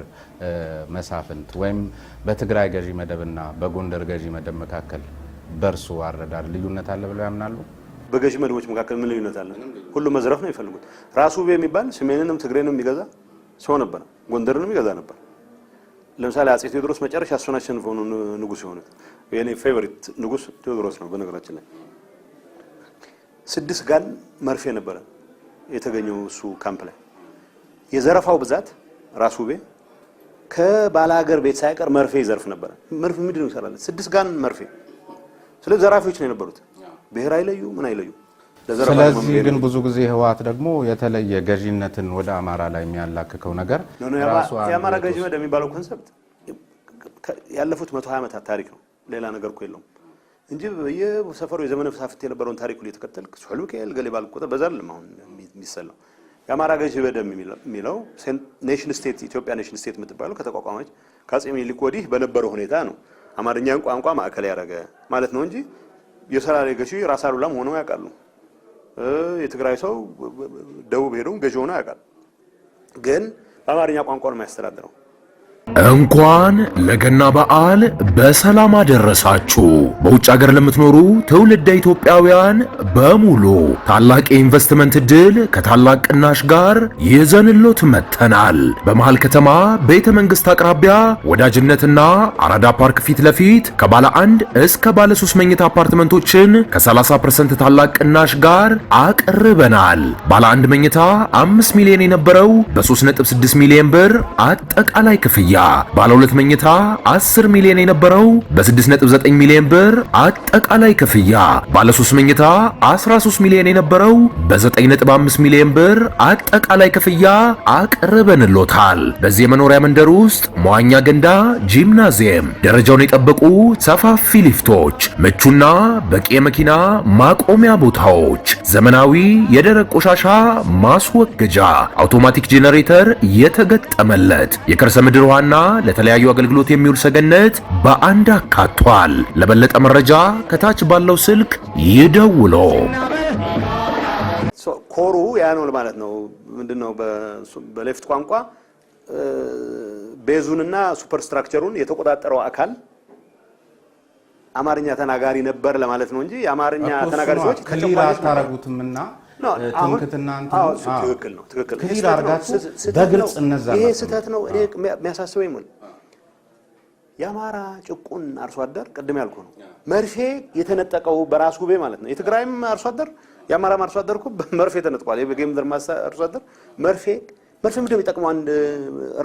መሳፍንት ወይም በትግራይ ገዢ መደብና በጎንደር ገዢ መደብ መካከል በርሱ አረዳድ ልዩነት አለ ብለው ያምናሉ? በገዢ መደቦች መካከል ምን ልዩነት አለ? ሁሉም መዝረፍ ነው የሚፈልጉት። ራሱ የሚባል ሰሜንንም ትግሬንም የሚገዛ ሰው ነበር፣ ጎንደርንም ይገዛ ነበር። ለምሳሌ አጼ ቴዎድሮስ መጨረሻ እሱን አሸንፈው ነው ንጉስ የሆኑት። የኔ ፌቨሪት ንጉስ ቴዎድሮስ ነው። በነገራችን ላይ 6 ጋን መርፌ ነበረ የተገኘው እሱ ካምፕ ላይ። የዘረፋው ብዛት ራሱ ከባላገር ቤት ሳይቀር መርፌ ይዘርፍ ነበር። መርፌ ምንድን ነው ይሰራል? 6 ጋን መርፌ። ስለዚህ ዘራፊዎች ነው የነበሩት። ብሔር አይለዩ ምን አይለዩ። ስለዚህ ግን ብዙ ጊዜ ህወሓት ደግሞ የተለየ ገዢነትን ወደ አማራ ላይ የሚያላክከው ነገር ራሱ የአማራ ገዢ መደብ የሚባለው ኮንሰፕት ያለፉት 120 ዓመታት ታሪክ ነው። ሌላ ነገር እኮ የለውም እንጂ በየሰፈሩ የዘመነ መሳፍንት የነበረውን ታሪኩ እየተከተልክ ሱሐል ሚካኤል ገሌ ባልክ ቁጥር በዛልም አሁን የሚሰላው የአማራ ገዢ መደብ የሚለው ኔሽን ስቴት ኢትዮጵያ ኔሽን ስቴት የምትባለው ከተቋቋመች ከአጼ ምኒልክ ወዲህ በነበረው ሁኔታ ነው። አማርኛን ቋንቋ ማዕከል ያደረገ ማለት ነው እንጂ የሰራሌ ገዢ ራስ አሉላም ሆነው ያውቃሉ። የትግራይ ሰው ደቡብ ሄደው ገዢ ሆነው ያውቃል። ግን በአማርኛ ቋንቋ ነው የሚያስተዳድረው። እንኳን ለገና በዓል በሰላም አደረሳችሁ። በውጭ ሀገር ለምትኖሩ ትውልደ ኢትዮጵያውያን በሙሉ ታላቅ የኢንቨስትመንት ዕድል ከታላቅ ቅናሽ ጋር ይዘንሎት መጥተናል። በመሃል ከተማ ቤተ መንግስት አቅራቢያ ወዳጅነትና አራዳ ፓርክ ፊት ለፊት ከባለ 1 እስከ ባለ 3 መኝታ አፓርትመንቶችን ከ30% ታላቅ ቅናሽ ጋር አቅርበናል። ባለ 1 መኝታ 5 ሚሊዮን የነበረው በ3.6 ሚሊዮን ብር አጠቃላይ ክፍያ፣ ባለ 2 መኝታ 10 ሚሊዮን የነበረው በ6.9 ሚሊዮን ብር አጠቃላይ ክፍያ፣ ባለ 3 መኝታ 13 ሚሊዮን የነበረው በ9.5 ሚሊዮን ብር አጠቃላይ ክፍያ አቅርበንሎታል። በዚህ የመኖሪያ መንደር ውስጥ መዋኛ ገንዳ፣ ጂምናዚየም፣ ደረጃውን የጠበቁ ሰፋፊ ሊፍቶች፣ ምቹና በቂ የመኪና ማቆሚያ ቦታዎች፣ ዘመናዊ የደረቅ ቆሻሻ ማስወገጃ፣ አውቶማቲክ ጄኔሬተር የተገጠመለት የከርሰ ምድር ውሃና ለተለያዩ አገልግሎት የሚውል ሰገነት በአንድ አካቷል። ለበለጠ መረጃ ከታች ባለው ስልክ ይደውሉ። ኮሩ ያ ነው ማለት ነው። ምንድነው በሌፍት ቋንቋ ቤዙንና ሱፐርስትራክቸሩን የተቆጣጠረው አካል አማርኛ ተናጋሪ ነበር ለማለት ነው እንጂ የአማርኛ ተናጋሪ ሰዎች ከሊራት ታረጉትምና ትምክትና ትክክል ነው። ክሊር አርጋችሁ በግልጽ እነዛ ይሄ ስህተት ነው። እኔ የሚያሳስበኝ ምን የአማራ ጭቁን አርሶ አደር ቅድም ያልኩ ነው መርፌ የተነጠቀው በራሱ ማለት ነው። የትግራይም አርሶ አደር የአማራም አርሶ አደር እኮ መርፌ ተነጥቋል። የጌምድር አርሶ አደር መርፌ ምንድን ነው የሚጠቅመው? አንድ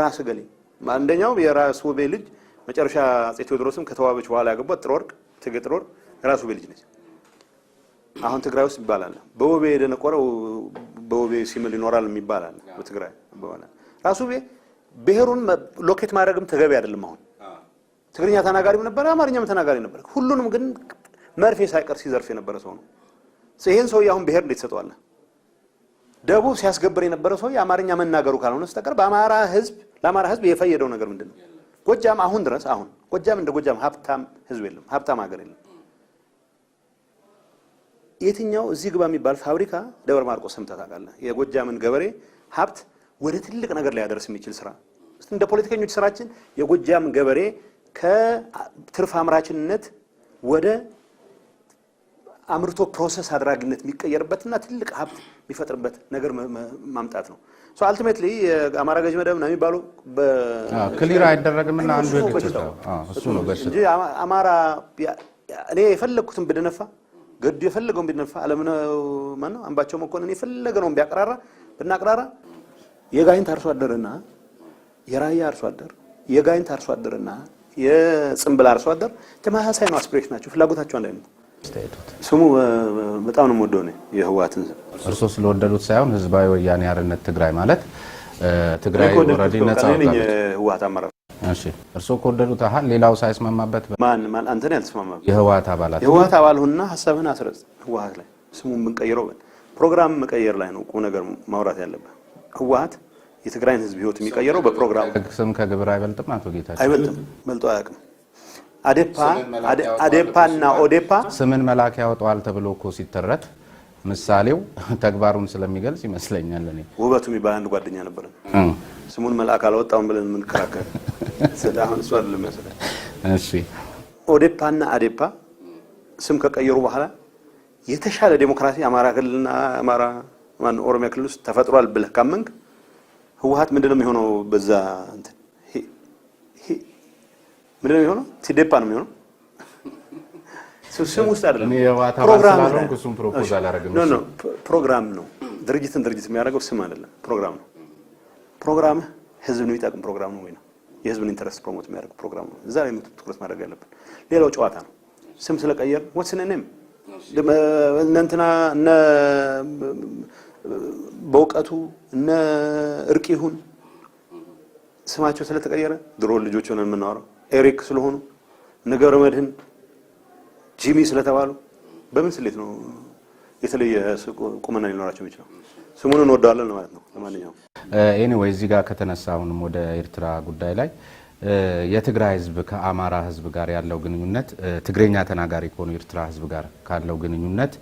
ራስ ገሌ አንደኛው የራስ ውቤ ልጅ መጨረሻ አጼ ቴዎድሮስም ከተዋበች በኋላ ያገቧት ጥሩ ወርቅ እቴጌ ጥሩ ወርቅ የራስ ውቤ ልጅ ነች። አሁን ትግራይ ውስጥ ይባላል በውቤ የደነቆረው በውቤ ሲምል ይኖራል የሚባላል በትግራይ በኋላ ራሱ ብሔሩን ሎኬት ማድረግም ተገቢ አይደለም። አሁን ትግርኛ ተናጋሪም ነበር፣ አማርኛም ተናጋሪ ነበር። ሁሉንም ግን መርፌ ሳይቀር ሲዘርፍ የነበረ ሰው ነው። ይሄን ሰው አሁን ብሔር እንዴት ሰጠዋል? ደቡብ ሲያስገብር የነበረ ሰው የአማርኛ መናገሩ ካልሆነ በስተቀር ለአማራ ህዝብ የፈየደው ነገር ምንድነው? ጎጃም አሁን ድረስ ጎጃም እንደ ጎጃም ሀብታም ህዝብ የለም፣ ሀብታም ሀገር የለም። የትኛው እዚህ ግባ የሚባል ፋብሪካ ደብረ ማርቆስ ሰምተህ ታውቃለህ? የጎጃምን ገበሬ ሀብት ወደ ትልቅ ነገር ሊያደርስ የሚችል ስራ። እንደ ፖለቲከኞች ስራችን የጎጃም ገበሬ ከትርፍ አምራችነት ወደ አምርቶ ፕሮሰስ አድራጊነት የሚቀየርበትና ትልቅ ሀብት የሚፈጥርበት ነገር ማምጣት ነው። አልቲሜትሊ የአማራ ገዢ መደብ ነው የሚባለው ክሊር አይደረግምና አንዱ እሱ ነው እንጂ አማራ እኔ የፈለኩትን ብደነፋ ገዱ የፈለገውን ቢነፋ አለምነው ማነው አምባቸው መኮንን የፈለገውን ብናቀራራ የጋይንት አርሶ አደርና የራያ አርሶ አደር የጋይንት አርሶ አደርና የጽምብል አርሶ አደር ተመሳሳይ ነው። አስፒሬሽናቸው ፍላጎታቸው አንድ አይነት ነው። ስሙ በጣም ነው የምወደው ነው የህወሓትን ስም። እርሶ ስለወደዱት ሳይሆን ህዝባዊ ወያኔ ሓርነት ትግራይ ማለት ትግራይ ኦልሬዲ ነፃ ወጣች ህወሓት አመራር። እሺ እርሶ ከወደዱት ሌላው ሳይስማማበት ማን አንተ ነው ያልተስማማበት? የህወሓት አባል ሆነና ሐሳብን አስረጽ። ህወሓት ላይ ስሙን ብንቀይረው ፕሮግራም መቀየር ላይ ነው ቁም ነገር ማውራት ያለበት። ህወሓት የትግራይን ህዝብ ህይወት የሚቀየረው በፕሮግራም ስም ከግብር አይበልጥም። አቶ ጌታቸው አይበልጥም፣ በልጦ አያውቅም። አዴፓና ኦዴፓ ስምን መላክ ያወጣዋል ተብሎ እኮ ሲተረት ምሳሌው ተግባሩን ስለሚገልጽ ይመስለኛል። እኔ ውበቱ የሚባል አንድ ጓደኛ ነበር። ስሙን መልአክ አልወጣውም ብለን ምን ከራከረ ሰዳሁን እሱ አይደለም መሰለኝ። እሺ ኦዴፓና አዴፓ ስም ከቀየሩ በኋላ የተሻለ ዲሞክራሲ አማራ ክልልና ኦሮሚያ ክልል ውስጥ ተፈጥሯል ብለህ ካመንክ ህወሓት ምንድነው የሚሆነው? በዛ እንትን ምንድነው የሚሆነው? ሲዴፓ ነው የሚሆነው። ስም ውስጥ አይደለም። ፕሮግራም ነው። እሱም ፕሮፖዛል አደረገ ነው። ፕሮግራም ነው። ድርጅት የሚያደርገው ስም አይደለም፣ ፕሮግራም ነው። ፕሮግራም ህዝብን የሚጠቅም ፕሮግራም ነው ወይ ነው? የህዝብን ኢንተረስት ፕሮሞት የሚያደርግ ፕሮግራም ነው። እዛ ላይ ነው ትኩረት ማድረግ ያለብን። ሌላው ጨዋታ ነው። ስም ስለቀየር what's the name እንትና እነ በእውቀቱ እነ እርቅ ይሁን ስማቸው ስለተቀየረ ድሮ ልጆች ሆነን የምናወራው ኤሪክ ስለሆኑ እነ ገብረ መድህን ጂሚ ስለተባሉ በምን ስሌት ነው የተለየ ቁመና ሊኖራቸው የሚችለው? ስሙን እንወዳለን ማለት ነው። ለማንኛውም ኤኒዌይ እዚህ ጋር ከተነሳውንም ወደ ኤርትራ ጉዳይ ላይ የትግራይ ህዝብ ከአማራ ህዝብ ጋር ያለው ግንኙነት ትግሬኛ ተናጋሪ ከሆነ ኤርትራ ህዝብ ጋር ካለው ግንኙነት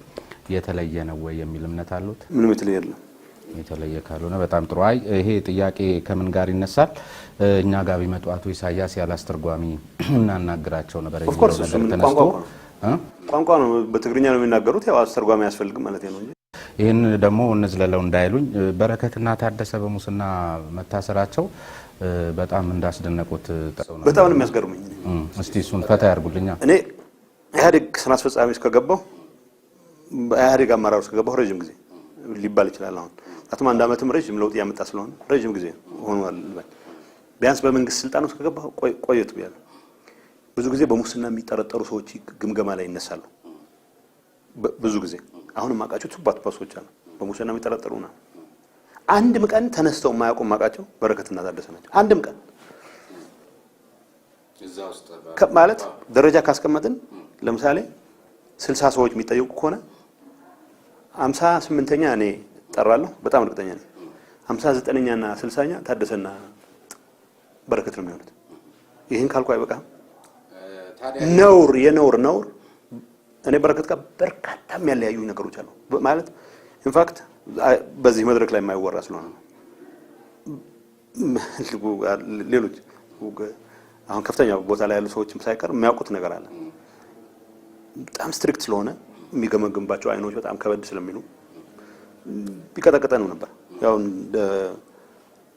የተለየ ነው ወይ የሚል እምነት አሉት? ምንም የተለየ አይደለም። የተለየ ካልሆነ በጣም ጥሩ። አይ ይሄ ጥያቄ ከምን ጋር ይነሳል? እኛ ጋር ቢመጡ አቶ ኢሳያስ ያላስተርጓሚ እናናግራቸው ነበር የሚለው ነገር ተነስቶ ቋንቋ ነው በትግርኛ ነው የሚናገሩት። ያው አስተርጓሚ ያስፈልግም ማለት ነው እንጂ ይሄን ደግሞ እንዝለለው እንዳይሉኝ በረከትና ታደሰ በሙስና መታሰራቸው በጣም እንዳስደነቁት ጠቅሰውና በጣም ነው የሚያስገርመኝ። እስቲ እሱን ፈታ ያርጉልኛ። እኔ ኢህአዴግ ስራ አስፈጻሚ እስከገባው በኢህአዴግ አመራር እስከገባው ረጅም ጊዜ ሊባል ይችላል። አሁን አትማ አንድ አመትም ረጅም ለውጥ ያመጣ ስለሆነ ረጅም ጊዜ ሆኗል። ቢያንስ በመንግስት ስልጣን ውስጥ ከገባው ቆየት ብያለሁ። ብዙ ጊዜ በሙስና የሚጠረጠሩ ሰዎች ግምገማ ላይ ይነሳሉ። ብዙ ጊዜ አሁንም ማቃቸው ቱባ ሰዎች አሉ በሙስና የሚጠረጠሩና አንድም ቀን ተነስተው የማያውቁ ማቃቸው በረከትና ታደሰ ናቸው። አንድም ቀን ማለት ደረጃ ካስቀመጥን ለምሳሌ 60 ሰዎች የሚጠየቁ ከሆነ 58ኛ እኔ ጠራለሁ፣ በጣም እርግጠኛ ነኝ። 59ኛና 60ኛ ታደሰና በረከት ነው የሚሆኑት። ይሄን ካልኩ አይበቃም? ነውር እኔ በረከት ጋር በርካታ የሚያለያዩ ነገሮች አሉ ማለት ኢንፋክት በዚህ መድረክ ላይ የማይወራ ስለሆነ ነው። ሌሎች አሁን ከፍተኛ ቦታ ላይ ያሉ ሰዎችም ሳይቀር የሚያውቁት ነገር አለ። በጣም ስትሪክት ስለሆነ የሚገመግምባቸው አይኖች በጣም ከበድ ስለሚሉ ቢቀጠቀጠን ነበር። ያው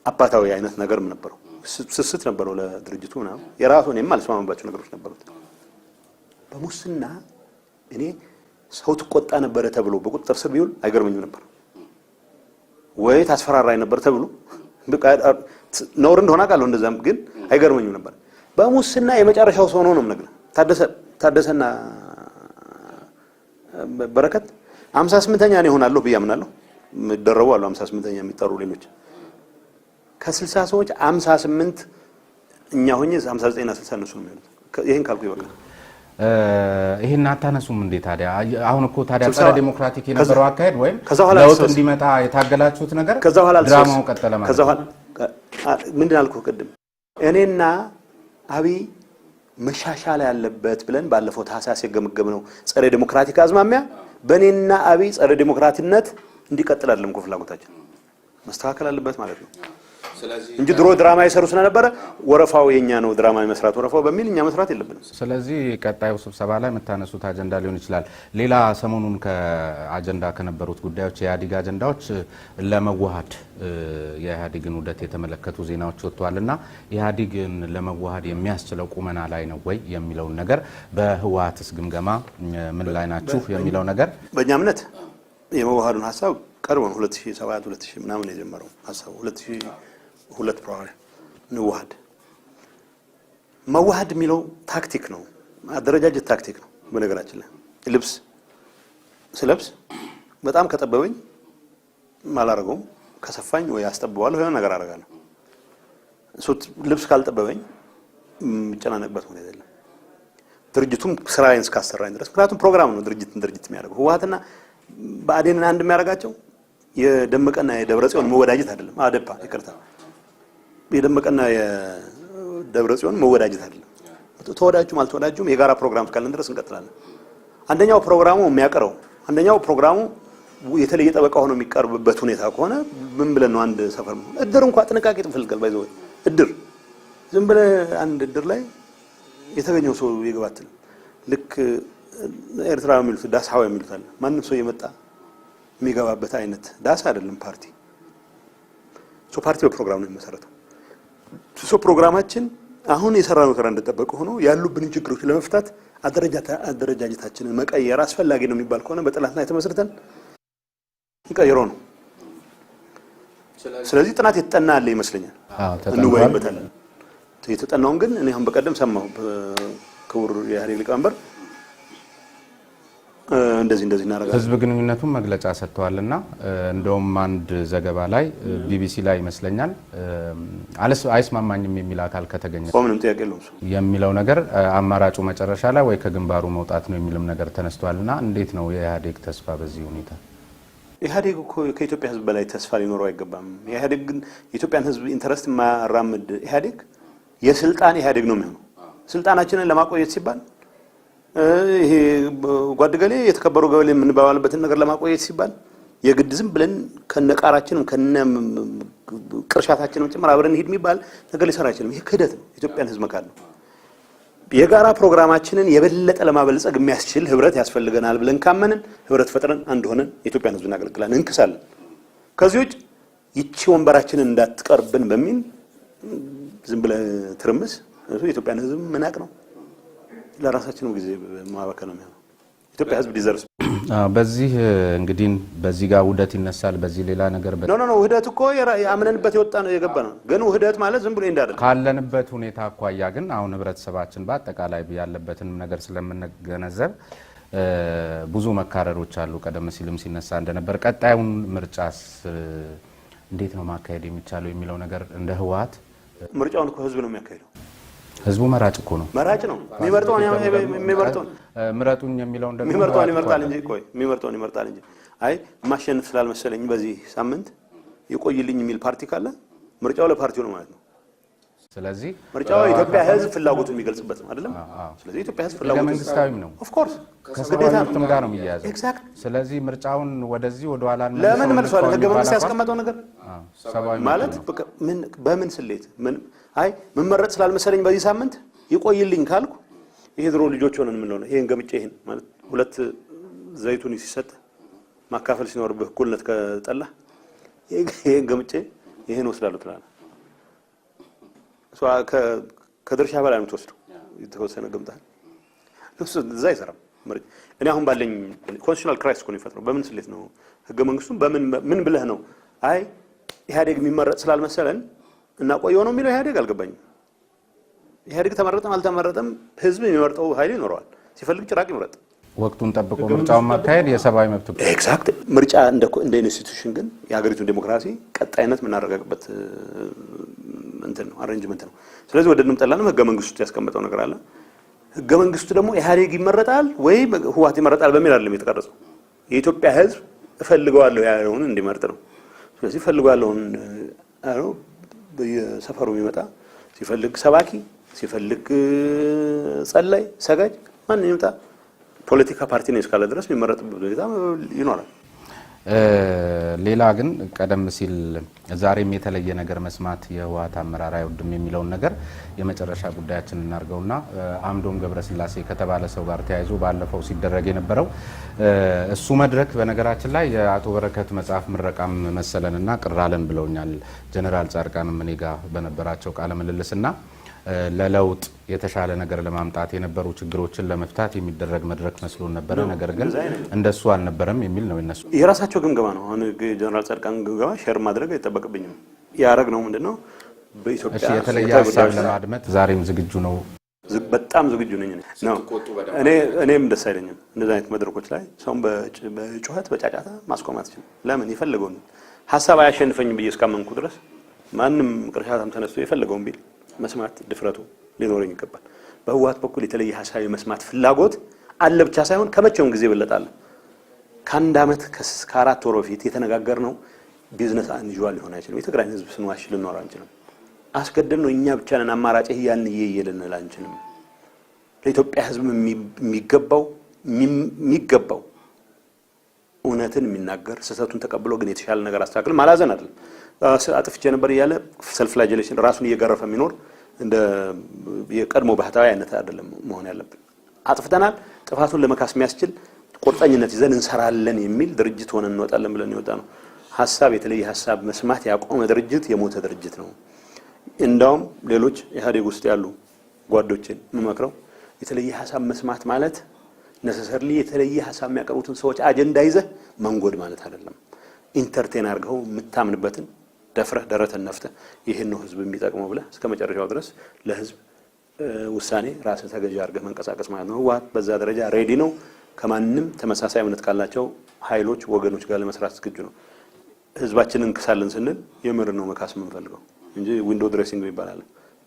አባታዊ አይነት ነገርም ነበረው፣ ስስት ነበረው ለድርጅቱ ምናምን የራሱ እኔም አልስማማባቸው ነገሮች ነበሩት። በሙስና እኔ ሰው ትቆጣ ነበረ ተብሎ በቁጥጥር ስር ቢውል አይገርመኝም ነበር ወይ ታስፈራራይ ነበር ተብሎ ነውር እንደሆነ አውቃለሁ። እንደዛም ግን አይገርመኝም ነበር። በሙስና የመጨረሻው ሰው ነው ነገር ታደሰና በረከት 58ኛ ነው ይሆናል ብያምናለሁ። ደረቡ አሉ 58ኛ የሚጠሩ ሌሎች ከ60 ሰዎች 58 እኛ ሆኜ 59 እና 60 እነሱ ነው የሚሆኑት። ይሄን ካልኩ ይበቃል። ይሄን አታነሱም እንዴ ታዲያ? አሁን እኮ ታዲያ ጸረ ዲሞክራቲክ የነበረው አካሄድ ወይም ለውጥ እንዲመጣ የታገላችሁት ነገር ድራማው ቀጠለ ማለት ነው። ከዛው ምንድን አልኩህ ቅድም እኔና አብይ መሻሻል ያለበት ብለን ባለፈው ታህሳስ የገመገምነው ጸረ ዲሞክራቲክ አዝማሚያ በእኔና አብይ ጸረ ዲሞክራቲነት እንዲቀጥል አይደለም እኮ ፍላጎታችን፣ መስተካከል አለበት ማለት ነው እንጂ ድሮ ድራማ ይሰሩ ስለነበረ ወረፋው የኛ ነው ድራማ መስራት ወረፋው በሚል እኛ መስራት የለብንም። ስለዚህ ቀጣዩ ስብሰባ ላይ መታነሱት አጀንዳ ሊሆን ይችላል። ሌላ ሰሞኑን ከአጀንዳ ከነበሩት ጉዳዮች የኢህአዴግ አጀንዳዎች ለመዋሃድ የኢህአዴግን ውህደት የተመለከቱ ዜናዎች ወጥቷልና ኢህአዴግን ለመዋሃድ የሚያስችለው ቁመና ላይ ነው ወይ የሚለውን ነገር በህወሓትስ ግምገማ ምን ላይ ናችሁ የሚለው ነገር በእኛ እምነት የመዋሃዱን ሐሳብ ቀርቦ ነው 2007 2000 ምናምን የጀመረው ሐሳቡ 2002 ፕሮግራም ንዋሃድ መዋሃድ የሚለው ታክቲክ ነው፣ አደረጃጀት ታክቲክ ነው። በነገራችን ላይ ልብስ ስለብስ በጣም ከጠበበኝ ማላረገው ከሰፋኝ ወይ አስጠብባለሁ የሆነ ነገር አደርጋለሁ። ልብስ ካልጠበበኝ ምጨናነቅበት ሁኔታ የለም። ድርጅቱም ስራዬን እስካሰራኝ ድረስ ምክንያቱም ፕሮግራም ነው ድርጅት የሚያደርገው። ህወሓትና ብአዴንን አንድ የሚያደርጋቸው የደመቀና የደብረጽዮን መወዳጀት አይደለም። አደፓ ይቅርታ፣ የደመቀና የደብረጽዮን መወዳጀት አይደለም። ተወዳጁም አልተወዳጁም የጋራ ፕሮግራም እስካለን ድረስ እንቀጥላለን። አንደኛው ፕሮግራሙ የሚያቀረው አንደኛው ፕሮግራሙ የተለየ ጠበቃ ሆኖ የሚቀርብበት ሁኔታ ከሆነ ምን ብለን ነው አንድ ሰፈር እድር እንኳን ጥንቃቄ ትፈልጋል። ባይዘው እድር ዝም ብለህ አንድ እድር ላይ የተገኘው ሰው ይገባት ልክ ኤርትራ የሚሉት ዳስሐው የሚሉት አለ። ማንም ሰው የመጣ የሚገባበት አይነት ዳስ አይደለም ፓርቲ። ፓርቲው ፕሮግራም ነው የሚመሰረተው። ፕሮግራማችን አሁን የሰራነው ስራ እንደተጠበቀ ሆኖ ያሉብንን ችግሮች ለመፍታት አደረጃጀታችንን መቀየር አስፈላጊ ነው የሚባል ከሆነ በጥናት ላይ ተመስርተን እንቀይረው ነው። ስለዚህ ጥናት የተጠና አለ ይመስለኛል። እንወያይበታለን። የተጠናውን ግን እኔ አሁን በቀደም ሰማሁ ክቡር የኢህአዴግ ሊቀመንበር እንደዚህ እናደርጋለን ህዝብ ግንኙነቱን መግለጫ ሰጥተዋልና እንደውም አንድ ዘገባ ላይ ቢቢሲ ላይ ይመስለኛል አይስማማኝም የሚል አካል ከተገኘ ምንም ጥያቄ የለውም የሚለው ነገር አማራጩ መጨረሻ ላይ ወይ ከግንባሩ መውጣት ነው የሚልም ነገር ተነስቷልና እንዴት ነው የኢህአዴግ ተስፋ በዚህ ሁኔታ? ኢህአዴግ እኮ ከኢትዮጵያ ህዝብ በላይ ተስፋ ሊኖረው አይገባም። ኢህአዴግ ግን የኢትዮጵያን ህዝብ ኢንተረስት ማራመድ ኢህአዴግ የስልጣን ኢህአዴግ ነው የሚሆነው። ስልጣናችንን ለማቆየት ሲባል ይሄ ጓድገሌ የተከበሩ ገበሌ የምንባባልበትን ነገር ለማቆየት ሲባል የግድ ዝም ብለን ከነቃራችንም ቅርሻታችንም ጭምር አብረን ሄድ የሚባል ነገር ሊሰራ አይችልም። ይሄ ክህደት ነው። ኢትዮጵያን ህዝብ መካድ ነው። የጋራ ፕሮግራማችንን የበለጠ ለማበልጸግ የሚያስችል ህብረት ያስፈልገናል ብለን ካመንን ህብረት ፈጥረን አንድ ሆነን የኢትዮጵያን ህዝብ እናገለግላለን፣ እንክሳለን። ከዚህ ውጭ ይቺ ወንበራችንን እንዳትቀርብን በሚል ዝም ብለ ትርምስ የኢትዮጵያን ህዝብ መናቅ ነው። ለራሳችንም ጊዜ ማባከን ነው የሚሆነው። ኢትዮጵያ ህዝብ ዲዘርቭስ በዚህ እንግዲህ በዚህ ጋር ውህደት ይነሳል። በዚህ ሌላ ነገር ኖ ውህደት እኮ ያመነንበት የወጣ ነው የገባ ነው። ግን ውህደት ማለት ዝም ብሎ እንዳደረገ ካለንበት ሁኔታ አኳያ ግን አሁን ህብረተሰባችን በአጠቃላይ ያለበትን ነገር ስለምንገነዘብ ብዙ መካረሮች አሉ። ቀደም ሲልም ሲነሳ እንደነበር ቀጣዩን ምርጫስ እንዴት ነው ማካሄድ የሚቻለው የሚለው ነገር እንደ ህወሓት ምርጫውን እኮ ህዝብ ነው የሚያካሂደው። ህዝቡ መራጭ እኮ ነው። መራጭ ነው የሚመርጠው ምረጡኝ የሚለው እንደው የሚመርጠውን ይመርጣል እንጂ አይ ማሸነፍ ስላልመሰለኝ በዚህ ሳምንት ይቆይልኝ የሚል ፓርቲ ካለ ምርጫው ለፓርቲው ነው ማለት ነው። ስለዚህ ምርጫው የኢትዮጵያ ህዝብ ፍላጎቱን የሚገልጽበት ነው አይደለም። ስለዚህ የኢትዮጵያ ህዝብ ፍላጎቱ መንግስታዊም ነው ኦፍ ኮርስ ከግዴታ ጋር ነው የሚያያዘው። ስለዚህ ምርጫውን ወደዚህ ወደ ኋላ ለምን መልሷል? ህገ መንግስት ያስቀመጠው ነገር ማለት በምን ስሌት አይ መመረጥ ስላልመሰለኝ በዚህ ሳምንት ይቆይልኝ ካልኩ ይሄ ድሮ ልጆች ሆነን ምን ነው ይሄን ገምጬ ይሄን ማለት ሁለት ዘይቱን ሲሰጥ ማካፈል ሲኖርብህ እኩልነት ከጠላ ይሄን ገምጬ ይሄን ወስዳለሁ ትላለህ። ከድርሻ በላይ ነው ተወስዶ የተወሰነ ገምታል እሱ እዛ አይሰራም። እኔ አሁን ባለኝ ኮንስቲቱሽናል ክራይሲስ እኮ ነው የሚፈጥረው። በምን ስሌት ነው ህገ መንግስቱን ምን ብለህ ነው አይ ኢህአዴግ የሚመረጥ ስላልመሰለን እና ቆየው ነው የሚለው ኢህአዴግ አልገባኝም። ኢህአዴግ ተመረጠም አልተመረጠም ህዝብ የሚመርጠው ኃይል ይኖረዋል። ሲፈልግ ጭራቅ ይመረጥ። ወቅቱን ጠብቆ ምርጫውን ማካሄድ የሰብአዊ መብት ነው። ኤግዛክት ምርጫ እንደ ኢንስቲትዩሽን ግን የሀገሪቱን ዴሞክራሲ ቀጣይነት የምናረጋግጥበት እንትን ነው አሬንጅመንት ነው። ስለዚህ ወደድንም ጠላንም ህገ መንግስቱ ያስቀመጠው ነገር አለ። ህገ መንግስቱ ደግሞ ኢህአዴግ ይመረጣል ወይ ህወሓት ይመረጣል በሚል አይደለም የተቀረጸው። የኢትዮጵያ ህዝብ እፈልገዋለሁ ያለውን እንዲመርጥ ነው። ስለዚህ እፈልገዋለሁን አለው በየሰፈሩ የሚመጣ ሲፈልግ ሰባኪ ሲፈልግ ጸላይ ሰጋጅ ማን ይመጣ ፖለቲካ ፓርቲ ነው እስካለ ድረስ የሚመረጥበት ሁኔታ ይኖራል። ሌላ ግን ቀደም ሲል ዛሬም የተለየ ነገር መስማት የህወሓት አመራር አይወድም የሚለውን ነገር የመጨረሻ ጉዳያችን እናርገውና አምዶም ገብረስላሴ ከተባለ ሰው ጋር ተያይዞ ባለፈው ሲደረግ የነበረው እሱ መድረክ በነገራችን ላይ የአቶ በረከት መጽሐፍ ምረቃም መሰለንና ቅራለን ብለውኛል ጀነራል ጻድቃንም እኔ ጋር በነበራቸው ቃለ ምልልስና ለለውጥ የተሻለ ነገር ለማምጣት የነበሩ ችግሮችን ለመፍታት የሚደረግ መድረክ መስሎን ነበር። ነገር ግን እንደሱ አልነበረም የሚል ነው የነሱ የራሳቸው ግምገማ ነው። አሁን ጀነራል ጻድቃን ግምገማ ሼር ማድረግ አይጠበቅብኝም። ያረግ ነው ምንድነው በኢትዮጵያ የተለየ ሀሳብ ለማድመጥ ዛሬም ዝግጁ ነው። በጣም ዝግጁ ነኝ ነው። እኔም ደስ አይለኝም እንደዛ አይነት መድረኮች ላይ ሰውን በጩኸት በጫጫታ ማስቆም አትችልም። ለምን የፈለገውን ሐሳብ አያሸንፈኝም ብዬ እስካመንኩ ድረስ ማንም ቅርሻታም ተነስቶ የፈለገውን ቢል መስማት ድፍረቱ ሊኖረኝ ይገባል። በህወሓት በኩል የተለየ ሐሳብ የመስማት ፍላጎት አለ ብቻ ሳይሆን ከመቼውም ጊዜ ይበልጣል። ከአንድ ዓመት ከአራት ወር በፊት የተነጋገርነው ቢዝነስ አንዩዋል ሊሆን አይችልም። የትግራይ ህዝብ ስንዋሽ ልንኖር አንችልም። አስገድደን ነው እኛ ብቻ ነን አማራጭ ያን ይየልን አንችልም። ለኢትዮጵያ ህዝብ የሚገባው እውነትን የሚናገር ስህተቱን ተቀብሎ ግን የተሻለ ነገር አስተካክል ማላዘን አይደለም። አጥፍቼ ነበር እያለ ሰልፍ ፍላጀሌሽን ራሱን እየገረፈ የሚኖር እንደ የቀድሞ ባህታዊ አይነት አይደለም መሆን ያለብን። አጥፍተናል፣ ጥፋቱን ለመካስ የሚያስችል ቁርጠኝነት ይዘን እንሰራለን የሚል ድርጅት ሆነን እንወጣለን ብለን ይወጣ ነው። ሐሳብ የተለየ ሐሳብ መስማት ያቆመ ድርጅት የሞተ ድርጅት ነው። እንደውም ሌሎች ኢህአዴግ ውስጥ ያሉ ጓዶችን መመክረው የተለየ ሐሳብ መስማት ማለት ነሰሰርሊ የተለየ ሐሳብ የሚያቀርቡትን ሰዎች አጀንዳ ይዘህ መንጎድ ማለት አይደለም። ኢንተርቴን አድርገው የምታምንበትን ደፍረህ ደረተን ነፍተህ ይሄን ነው ህዝብ የሚጠቅመው ብለህ እስከ መጨረሻው ድረስ ለህዝብ ውሳኔ ራስህ ተገዥ አድርገህ መንቀሳቀስ ማለት ነው። ህወሓት በዛ ደረጃ ሬዲ ነው። ከማንም ተመሳሳይ እምነት ካላቸው ኃይሎች ወገኖች ጋር ለመስራት ዝግጁ ነው። ህዝባችንን እንክሳለን ስንል የምር ነው መካስ የምንፈልገው እንጂ ዊንዶው ድሬሲንግ ይባላል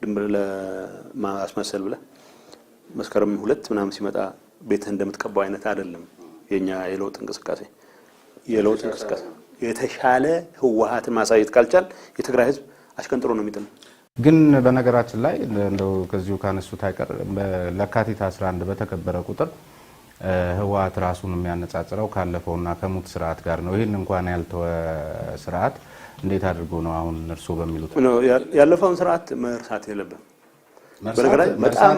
ድንበር ለማስመሰል ብለህ መስከረም 2 ምናምን ሲመጣ ቤትህ እንደምትቀባው አይነት አይደለም። የኛ የለውጥ እንቅስቃሴ የተሻለ ህወሓትን ማሳየት ካልቻል የትግራይ ህዝብ አሽቀንጥሮ ነው የሚጥለው። ግን በነገራችን ላይ እንደው ከዚሁ ካነሱት አይቀር ለካቲት 11 በተከበረ ቁጥር ህወሓት ራሱን የሚያነጻጽረው ካለፈውና ከሙት ስርዓት ጋር ነው። ይሄን እንኳን ያልተወ ስርዓት እንዴት አድርጎ ነው አሁን እርሶ በሚሉት ያለፈውን ስርዓት መርሳት የለብም። በነገራችን በጣም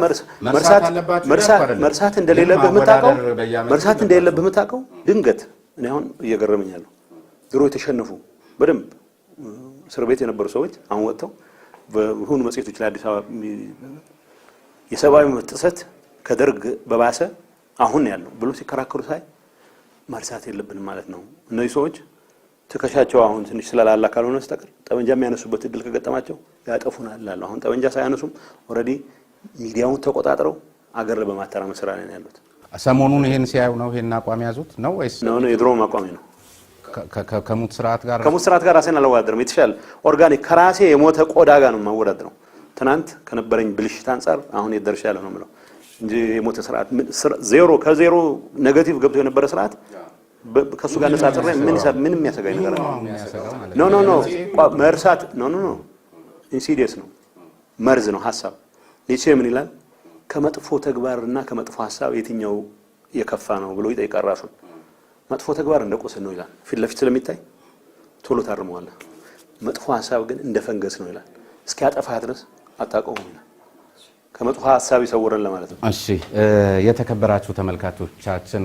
መርሳት እንደሌለብህ የምታውቀው ድንገት እኔ አሁን እየገረመኝ ያለው ድሮ የተሸነፉ በደንብ እስር ቤት የነበሩ ሰዎች አሁን ወጥተው በሁሉ መጽሔቶች ላይ አዲስ አበባ የሰብአዊ መብት ጥሰት ከደርግ በባሰ አሁን ያለው ብሎ ሲከራከሩ ሳይ መርሳት የለብንም ማለት ነው። እነዚህ ሰዎች ትከሻቸው አሁን ትንሽ ስለላላ ካልሆነ በስተቀር ጠመንጃ የሚያነሱበት እድል ከገጠማቸው ያጠፉናል እላለሁ። አሁን ጠመንጃ ሳያነሱም ኦልሬዲ ሚዲያውን ተቆጣጥረው አገር በማተራመስ ስራ ላይ ነው ያሉት። ሰሞኑን ይሄን ሲያዩ ነው ይሄን አቋም ያዙት ነው ወይስ ነው? የድሮው አቋሜ ነው። ከሙት ስርዓት ጋር ራሴን አላወዳደርም። የተሻለ ኦርጋኒክ ከራሴ የሞተ ቆዳ ጋር ነው የማወዳደረው። ትናንት ከነበረኝ ብልሽት አንፃር አሁን የደርሻለሁ ነው የምለው እንጂ የሞተ ስርዓት ዜሮ ከዜሮ ኔጌቲቭ ገብቶ የነበረ ስርዓት ከሱ ጋር ነጻጽሬ ምን የሚያሰጋኝ ነገር ነው? ኖ መርሳት ኖ ኢንሲዲየስ ነው፣ መርዝ ነው ሐሳብ። ኒቼ ምን ይላል? ከመጥፎ ተግባርና ከመጥፎ ሐሳብ የትኛው የከፋ ነው ብሎ ይጠይቃል ራሱን። መጥፎ ተግባር እንደ ቁስል ነው ይላል፣ ፊት ለፊት ስለሚታይ ቶሎ ታርመዋለህ። መጥፎ ሐሳብ ግን እንደ ፈንገስ ነው ይላል፣ እስኪያጠፋህ ድረስ አታውቀውም ይላል። ከመጥፎ ሐሳብ ይሰውረን ለማለት ነው። እሺ የተከበራችሁ ተመልካቾቻችን